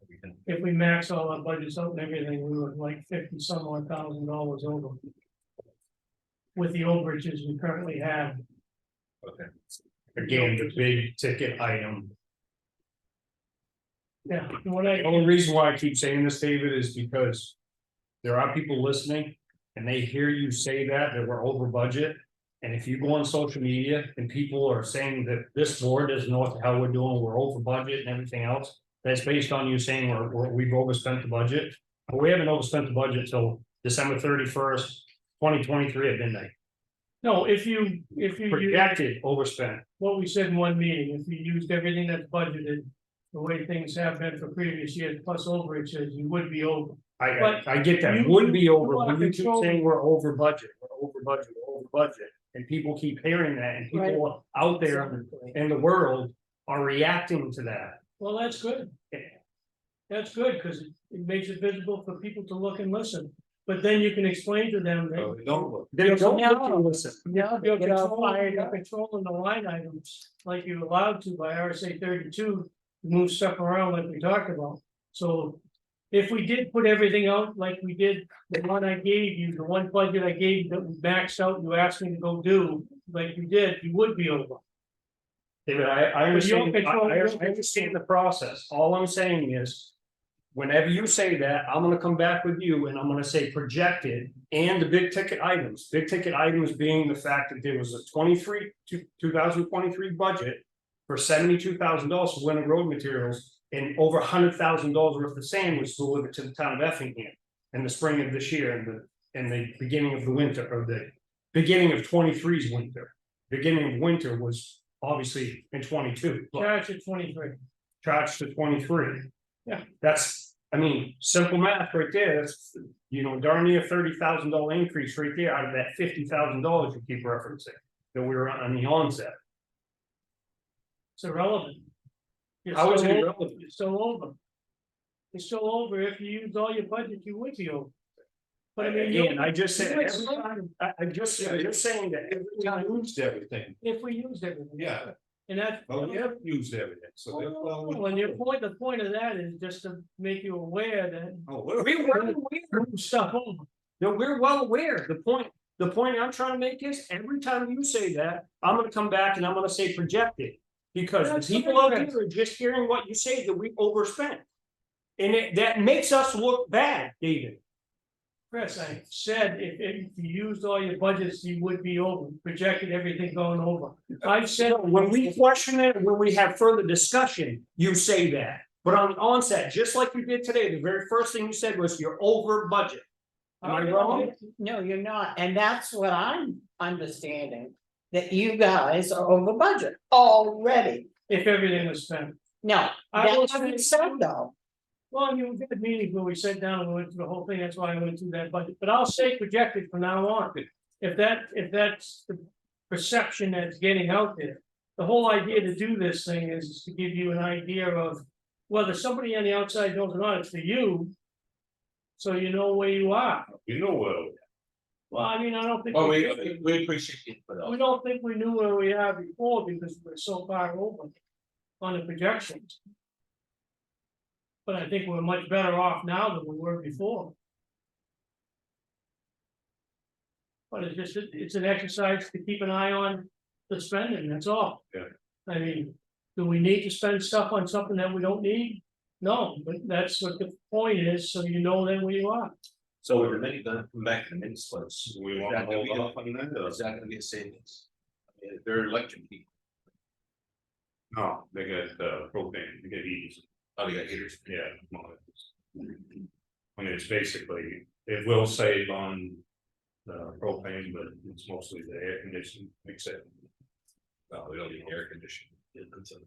Everything. If we max all our budgets out and everything, we were like 50 some odd thousand dollars over. With the overages we currently have. Okay. Again, the big ticket item. Yeah, what I, The only reason why I keep saying this, David, is because. There are people listening and they hear you say that we're over budget. And if you go on social media and people are saying that this board doesn't know what the hell we're doing, we're over budget and everything else. That's based on you saying we've overspent the budget. But we haven't overspent the budget till December 31st, 2023 at midnight. No, if you use Projected overspent. what we said in one meeting, if you used everything that's budgeted. The way things have been for previous years, plus overages, you would be over. But I get that, you- would be you over, are but you keep controlling- saying we're over budget, and people keep hearing that, and people out there in the world are reacting to that. Well, that's good. That's good, because it makes it visible for people to look and listen, but then you can explain to them that. Oh, don't look. They don't No. look and listen. No, You're get all controlling, fired you're up. controlling the line items like you're allowed to by RSA 32, move stuff around like we talked about. So if we did put everything out like we did, the one I gave you, the one budget I gave you that was maxed out, you asked me to go do, like you did, you would be over. David, I But you don't understand, control- I understand the process, all I'm saying is. Whenever you say that, I'm gonna come back with you and I'm gonna say projected and the big ticket items being the fact that there was a 2023 budget. For $72,000 for winter road materials and over $100,000 worth of sand was delivered to the town of Effingham. In the spring of this year and the beginning of the winter, or the beginning of 23's winter. Beginning of winter was obviously in 22. but Charge at 23. Charged to 23. Yeah. That's, I mean, simple math right there, that's, darn near $30,000 increase right there out of that $50,000 you keep referencing. That we were on the onset. It's irrelevant. You're How is still it over. irrelevant? You're still over. You're still over. If you used all your budget, you would be over. But I mean, Again, I just said, you- every time, I'm just saying that every time. Used everything. if we used everything. Yeah. And that's. Well, we have used everything, so. Well, and the point of that is just to make you aware that Oh, We're well aware. move stuff over. No, we're well aware. The point I'm trying to make is every time you say that, I'm gonna come back and I'm gonna say projected. Because That's the people out fine. there are just hearing what you say that we overspent. And that makes us look bad, David. Chris, I said if you used all your budgets, you would be over, projected everything going over. I've said. When we question it, when we have further discussion, you say that. But on the onset, just like you did today, the very first thing you said was you're over budget. Am I wrong? No, you're not, and that's what I'm understanding, that you guys are over budget already. If everything was spent. No, I will that's what say- it said though. Well, you had meetings where we sat down and we went through the whole thing, that's why I went through that budget, but I'll say projected from now on. If that's the perception that's getting out there, the whole idea to do this thing is to give you an idea of. Whether somebody on the outside knows or not, it's for you. So you know where you are. You know, Well, I mean, I don't think. Well, we appreciate it, but. We don't think we knew where we are before because we're so far over on the projections. But I think we're much better off now than we were before. But it's an exercise to keep an eye on the spending, that's all. Yeah. I mean, do we need to spend stuff on something that we don't need? No, but that's what the point is, so you know then where you are. So we're gonna come back to the mini splits. we Is want that to gonna be hold a- off on that. is that gonna be a savings? I mean, they're electric people. No, they got propane, they get heat. Oh, you got heaters. Yeah. I mean, it's basically, it will save on. Propane, but it's mostly the air conditioning, except. Well, we don't need air conditioning.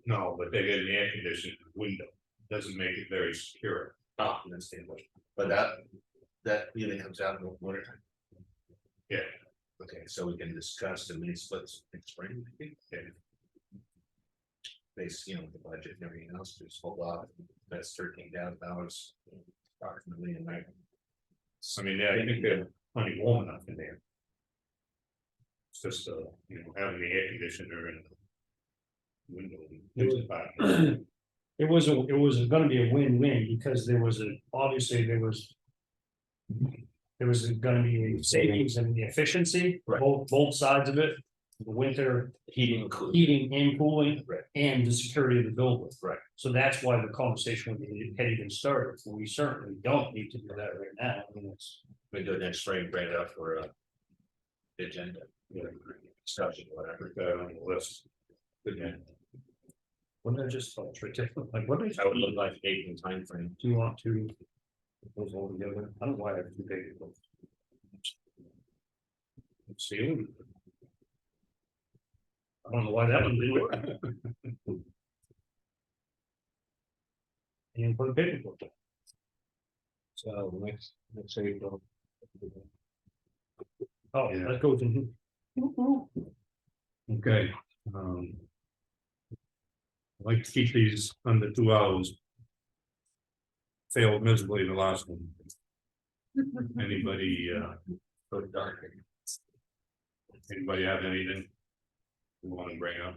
No, but they get an air conditioning window, doesn't make it very secure. Ah, understandable. But that unit comes out in the winter time. Yeah. Okay, so we can discuss the mini splits next spring. maybe? Okay. Based, the budget and everything else, just hold off, that's $13,000. Approximately in there. I mean, yeah, I think they're plenty warm enough in there. It's just, having the air conditioner and. Window. It was gonna be a win-win because there was obviously there was gonna be a savings in the efficiency, Right. both sides of it. The winter Heating included. heating and cooling. Right. And the security of the building. Right. So that's why the conversation had even started. We certainly don't need to do that right now. I mean, it's. We do it next spring, bring it up for the agenda. Discussion, whatever. Put that on the list. Yeah. Wouldn't I just, like, what did I would look like April timeframe. do you want to? Those all together, I don't know why I have two pages. See, I don't know why that one didn't work. And put a paper book. So next April. Oh, Yeah. that goes in. okay. I'd like to keep these under 2 hours. Failed miserably the last one. Anybody, So dark. anybody have anything you want to bring up?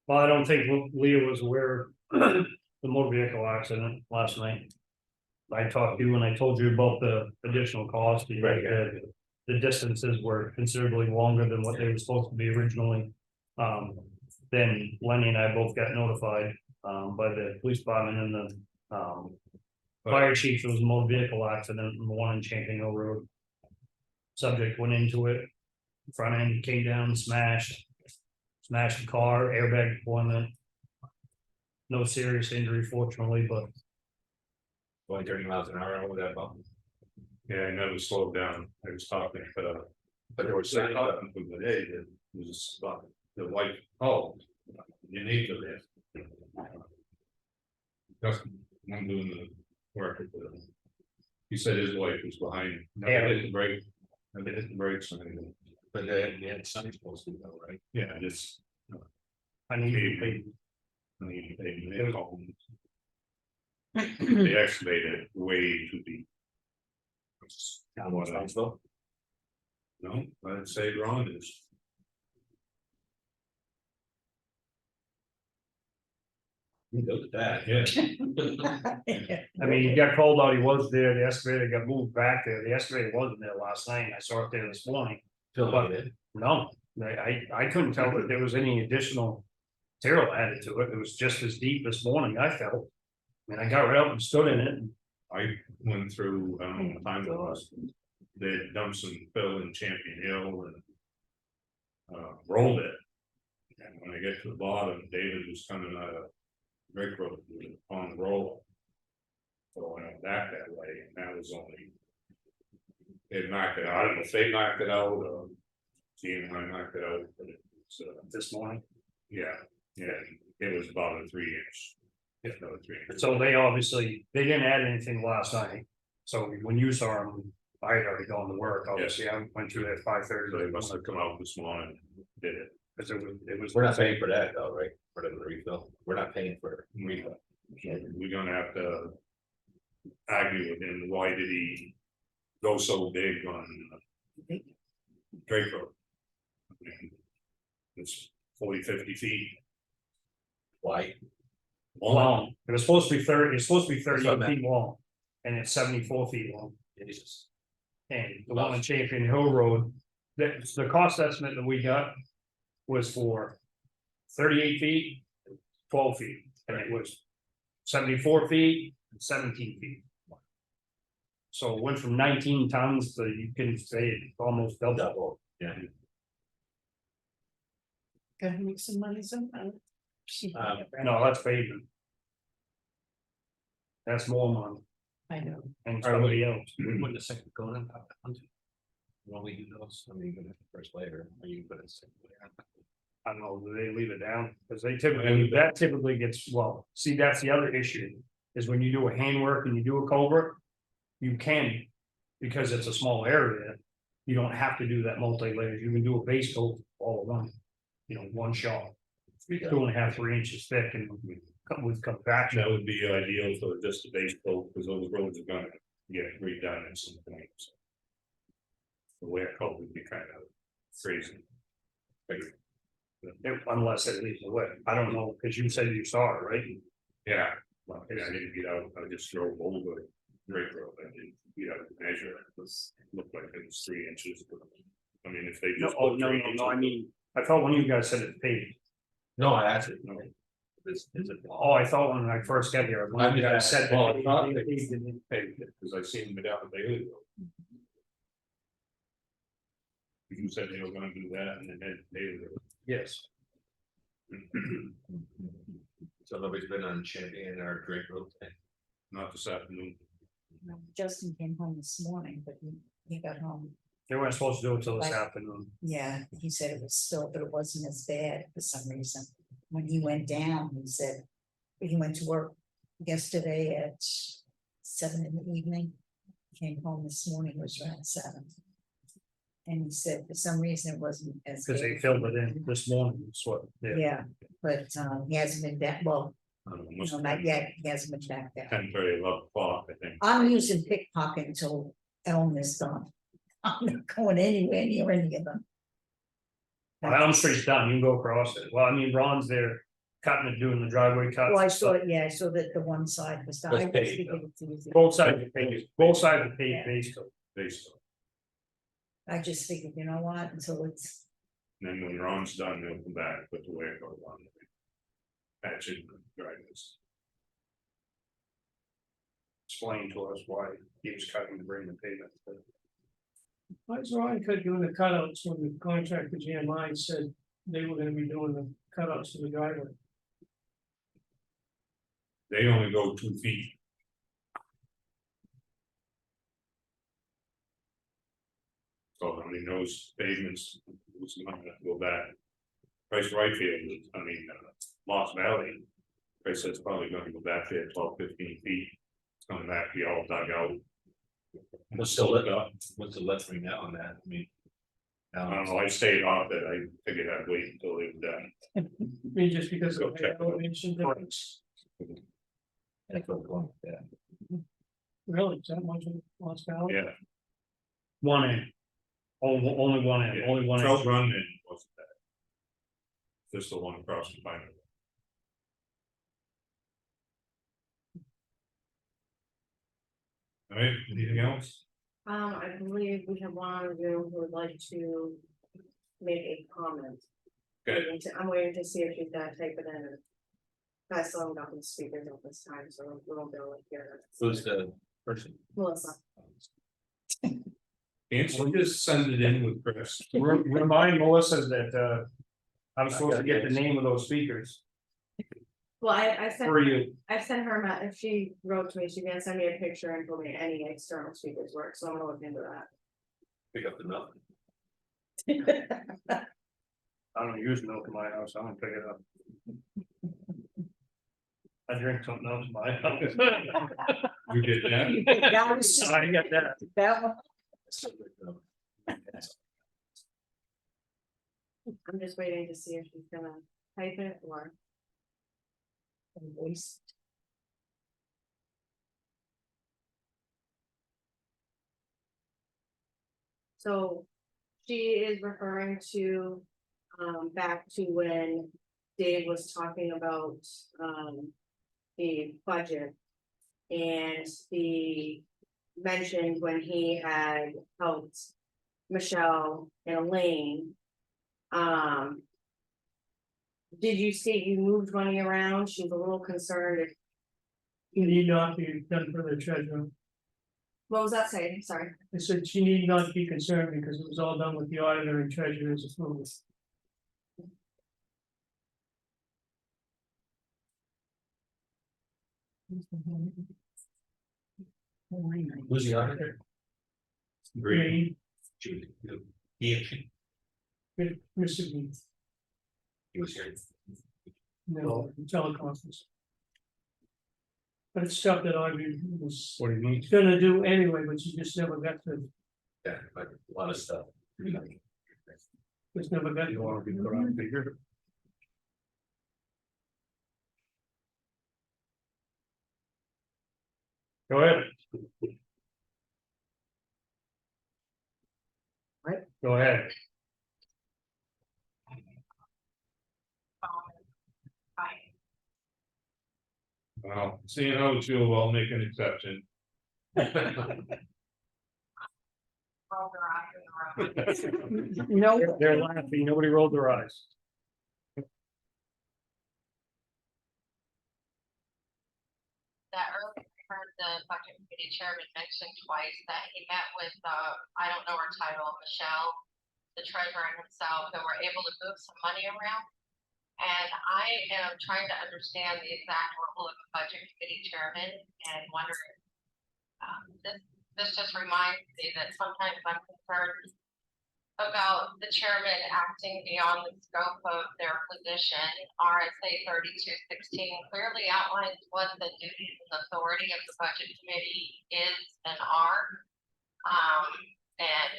Well, I don't think Leah was aware of the motor vehicle accident last night. I talked to you and I told you about the additional cost. Right. The distances were considerably longer than what they were supposed to be originally. Then Lenny and I both got notified by the police department and the fire chief. It was a motor vehicle accident and the one in Champion Hill Road. Subject went into it, front end came down, smashed the car, airbag deployment. No serious injury fortunately, but Going 30 miles an hour over that bump. Yeah, I never slowed down. I was talking, But there was saying, from the day that was about the white, oh, you need to this. Just, I'm doing the work with the. He said his wife was behind, never hit the brake, never hit the brakes, and everything. but they had something supposed to go, right? Yeah, just. I need to pay. They called him. They excavated it way too deep. Town was responsible. No, I'd say Ron is. He looked at that. Yeah, I mean, he got called out, he was there, the excavator got moved back there, the excavator wasn't there last night, I saw it there this morning. Feel like it. No, I couldn't tell that there was any additional material added to it, it was just as deep this morning, I felt. I mean, I got right up and stood in it, I went through, I don't know what time it was. They had dumped some fill in Champion Hill and. Rolled it. And when I get to the bottom, David was coming out of Rick Road on the roll. So I went back that way, and that was only. They knocked it out, I don't know if they knocked it out or. Gene and I knocked it out, but it was, this morning. yeah, it was about a 3-inch. If not a 3 inch. So they obviously, they didn't add anything last night, so when you saw them, I had already gone to work, obviously, I went through there at 5:30. So they must have come out this morning, and did it. Because it was. We're not paying for that though, right? For the refill, we're not paying for refill. We're gonna have to. Argue with him, why did he go so big on Drake Road? I mean, it's 40-50 feet Why? Long, it was supposed to be 30, it's supposed to be That's what I 38 feet long, and it's 74 feet long. Jesus. And the one on Champion Hill Road, the cost estimate that we got was for 38 feet, 12 feet, and it was 74 feet and 17 feet. So it went from 19 tons to, you can say it almost double. Double, yeah. Gotta make some money sometime. No, that's pavement. That's more money I know. and somebody else. When the second going in, when we do those, I mean, even if the first layer, are you gonna second layer? I don't know, do they leave it down? Because they typically, that typically gets, well, see, that's the other issue. Is when you do a handwork and you do a culvert. You can, because it's a small area. You don't have to do that multi-layers. You can do a base coat all at one. You know, one shot. 2.5, 3 inches thick and with compaction. That would be ideal for just a base coat, because those roads are gonna get redone at some point. So. The way a coat would be kind of crazy. Unless it leaves the way. I don't know, because you said you saw it, right? Yeah, well, I didn't get out, I just drove over Drake Road, I didn't get out to measure it, it was, looked like it was 3 inches. But, I mean, if they No, just. oh, put no, 3 no, inches- no, I mean, I thought when you guys said it's paved. No, I actually, no. Is it? Oh, I thought when I first got here, when you guys said. Well, I that thought they they paved it. paved it, because I seen them down the Bailey Road. You said they were gonna do that, and then they were. Yes. So So nobody's been on Champion or Drake Road today. Not this afternoon. Justin came home this morning, but he got home. They weren't supposed to do it till this Like- afternoon. Yeah, he said it was still, but it wasn't as bad for some reason. When he went down, he said, he went to work yesterday at 7 in the evening. Came home this morning, it was around 7. And he said for some reason it wasn't as. Cause they bad. filled it in this morning, that's what, yeah. Yeah, but he hasn't been back, well, I don't know, no, must not yet, he hasn't been back there. 10:30, 11 o'clock, I think. I'm using pickpocket until Elm is done. I'm not going anywhere near any of them. Well, Elm Street's done, you can go across it. Well, I mean, Ron's there cutting and doing the driveway cuts. Well, I saw it, yeah, I saw that the one side was done. I That's was paved, thinking it's easy. Both sides of the page, both sides of the page, Yeah. basically. Basically. I just figured, you know what, until it's, And then when Ron's done, they'll come back, put the way it goes on. Patch it, drivers. Explain to us why he was cutting to bring the pavement. Why is Ron cut doing the cutouts when the contractor GMI said they were gonna be doing the cutouts for the driveway? They only go 2 feet. So I mean, those pavements, was not gonna go back. Price right field, I mean, Lost Valley. Price says probably gonna go back there 12, 15 feet. It's coming back, be all dug out. What's the what's the lettering now on that? I mean. I don't know, I stayed off it, I figured I'd wait until they were done. I mean, just because Go of check the it out. elevation difference, really, is that much of Lost Valley? Yeah. One end. Only one end, Yeah. only one Trout end. Run and wasn't that. Just the one across the final. All right, anything else? I believe we have one on Zoom who would like to make a comment. Okay. I'm waiting to see if she's gonna type it in. I still haven't gotten the speakers at this time, so we won't be able to hear it. Who's the person? Melissa. Can't you just send it in with Chris? Remind Melissa that, I'm supposed to get the name of those speakers Well, I sent, for you. I sent her, if she wrote to me, she can send me a picture and told me any external speakers work, so I'm gonna look into that. Pick up the note. I don't use milk in my house, I don't pick it up. I drink something else in my house. You did that? that was just, I get that. that one, I'm just waiting to see if she's gonna type it or. voice. So she is referring to, back to when Dave was talking about, the budget. And the mentioned when he had helped Michelle and Elaine. Did you see you moved money around? She's a little concerned. You need not be done for the treasurer. What was that saying? Sorry. I said she need not be concerned because it was all done with the auditor and treasurer's approval. Who's the auditor? Green. He Mr. B, was here. no, teleconference. But it's stuff that I was What do you mean? gonna do anyway, but she just never got to, Yeah, like a lot of stuff. just never got You to. want to be put on figure? Go ahead. Right. Go ahead. Well, seeing how it's you, I'll make an exception. No, They're laughing, nobody rolled their eyes. That earlier, I heard the budget committee chairman mention twice that he met with, I don't know her title, Michelle, the treasurer and himself, and were able to move some money around. And I am trying to understand the exact role of a budget committee chairman and wondering. This just reminds me that sometimes I'm concerned about the chairman acting beyond the scope of their position. RSA 3216 clearly outlines what the duties and authority of the budget committee is and are. And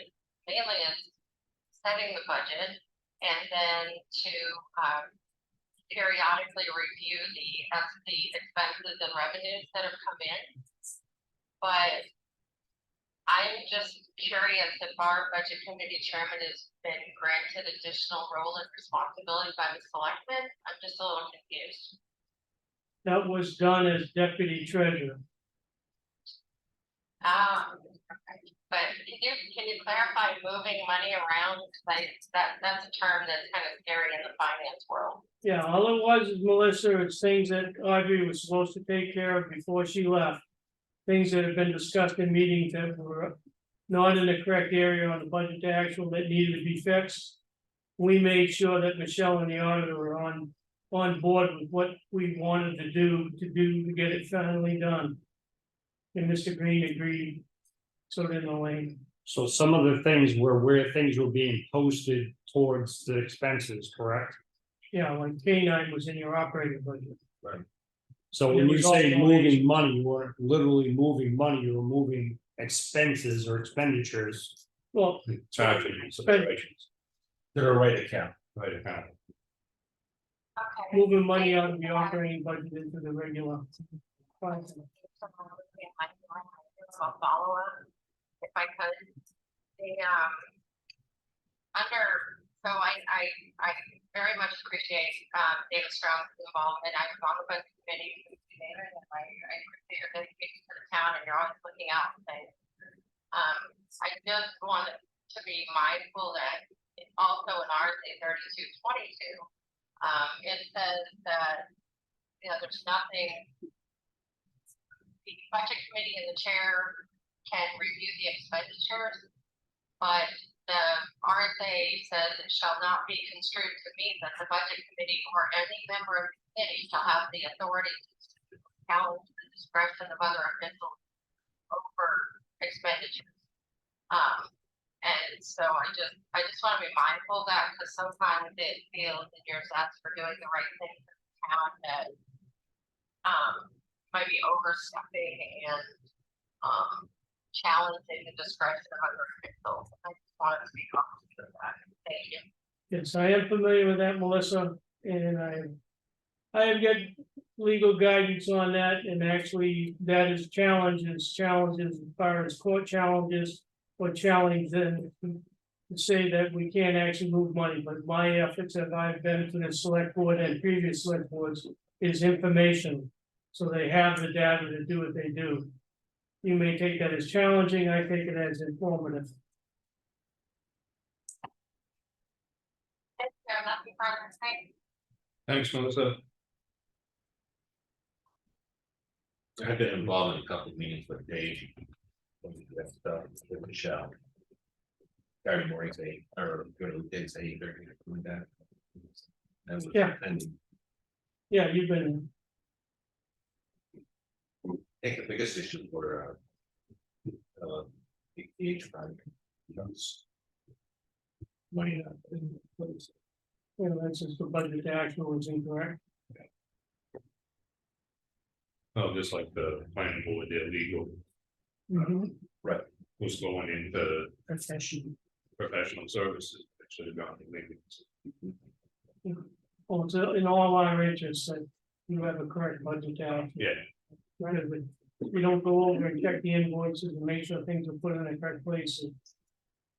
mainly is setting the budget and then to periodically review the expenses and revenues that have come in. But I'm just curious if our budget committee chairman has been granted additional role and responsibility by the selectmen. I'm just a little confused. That was done as deputy treasurer. But can you clarify moving money around? That's a term that's kind of scary in the finance world. Yeah, all it was is Melissa, it's things that Audrey was supposed to take care of before she left. Things that have been discussed in meetings that were not in the correct area on the budget to actual that needed to be fixed. We made sure that Michelle and the auditor were on board with what we wanted to do to get it finally done. And Mr. Green agreed, sort of in the lane. So some of the things were where things were being posted towards the expenses, correct? Yeah, like K9 was in your operating budget. So And when it you was say also moving money, you weren't literally moving money, you were moving expenses or expenditures. Well, Charging considerations. They're a right account. Right account. Okay. moving money out of the operating budget into the regular. fund. A follow-up, if I could, so I very much appreciate, David Strauss' involvement. I was on the budget committee, and I appreciate your dedication to the town, and you're always looking out for things. I just wanted to be mindful that it's also in RSA 3222, it says that, there's nothing. The budget committee and the chair can review the expenditures, but the RSA says it shall not be construed to mean that the budget committee or any member of the committee shall have the authority to challenge the discretion of other officials over expenditures. And so I just want to be mindful of that, because sometimes it feels in your sense for doing the right thing for the town that might be overstepping and challenging the discretion of other officials. I just wanted to be cautious of that. Thank you. Yes, I am familiar with that, Melissa, and I have got legal guidance on that, and actually that is challenges as far as court challenges or challenge them to say that we can't actually move money, but my efforts as I've been to the select board and previous select boards is information. So they have the data to do what they do. You may take that as challenging, I take it as informative. Thank you. Nothing further to say. Thanks, Melissa. I've been involved in a couple of meetings with Dave. With Michelle. Every morning say, or go to the say, they're doing that. Yeah. And Yeah, you've been, I think the biggest issue for the age fund. money in place. That's just the budget to actual is incorrect. Oh, just like the planning board, their legal was going into professional services. That should have gone to legal. Well, so in all our interests, that you have a correct budget to actual. Yeah, Right, but we don't go over and check the invoices and make sure things are put in the correct place. And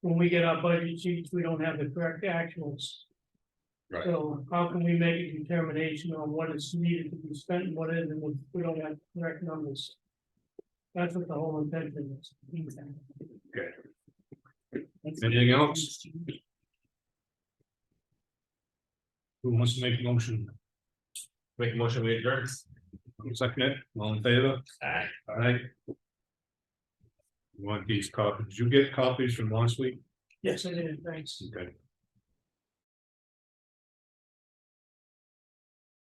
when we get our budget sheets, we don't have the correct actuals. right. So how can we make a determination on what is needed to be spent and what isn't, if we don't have the correct numbers? That's what the whole intention is. Okay. Anything else? Who wants to make a motion? make a motion, we adjourn. Second it, all in favor? Aye. Aye. You want these copies? Did you get copies from last week? Yes, I did, thanks. Okay.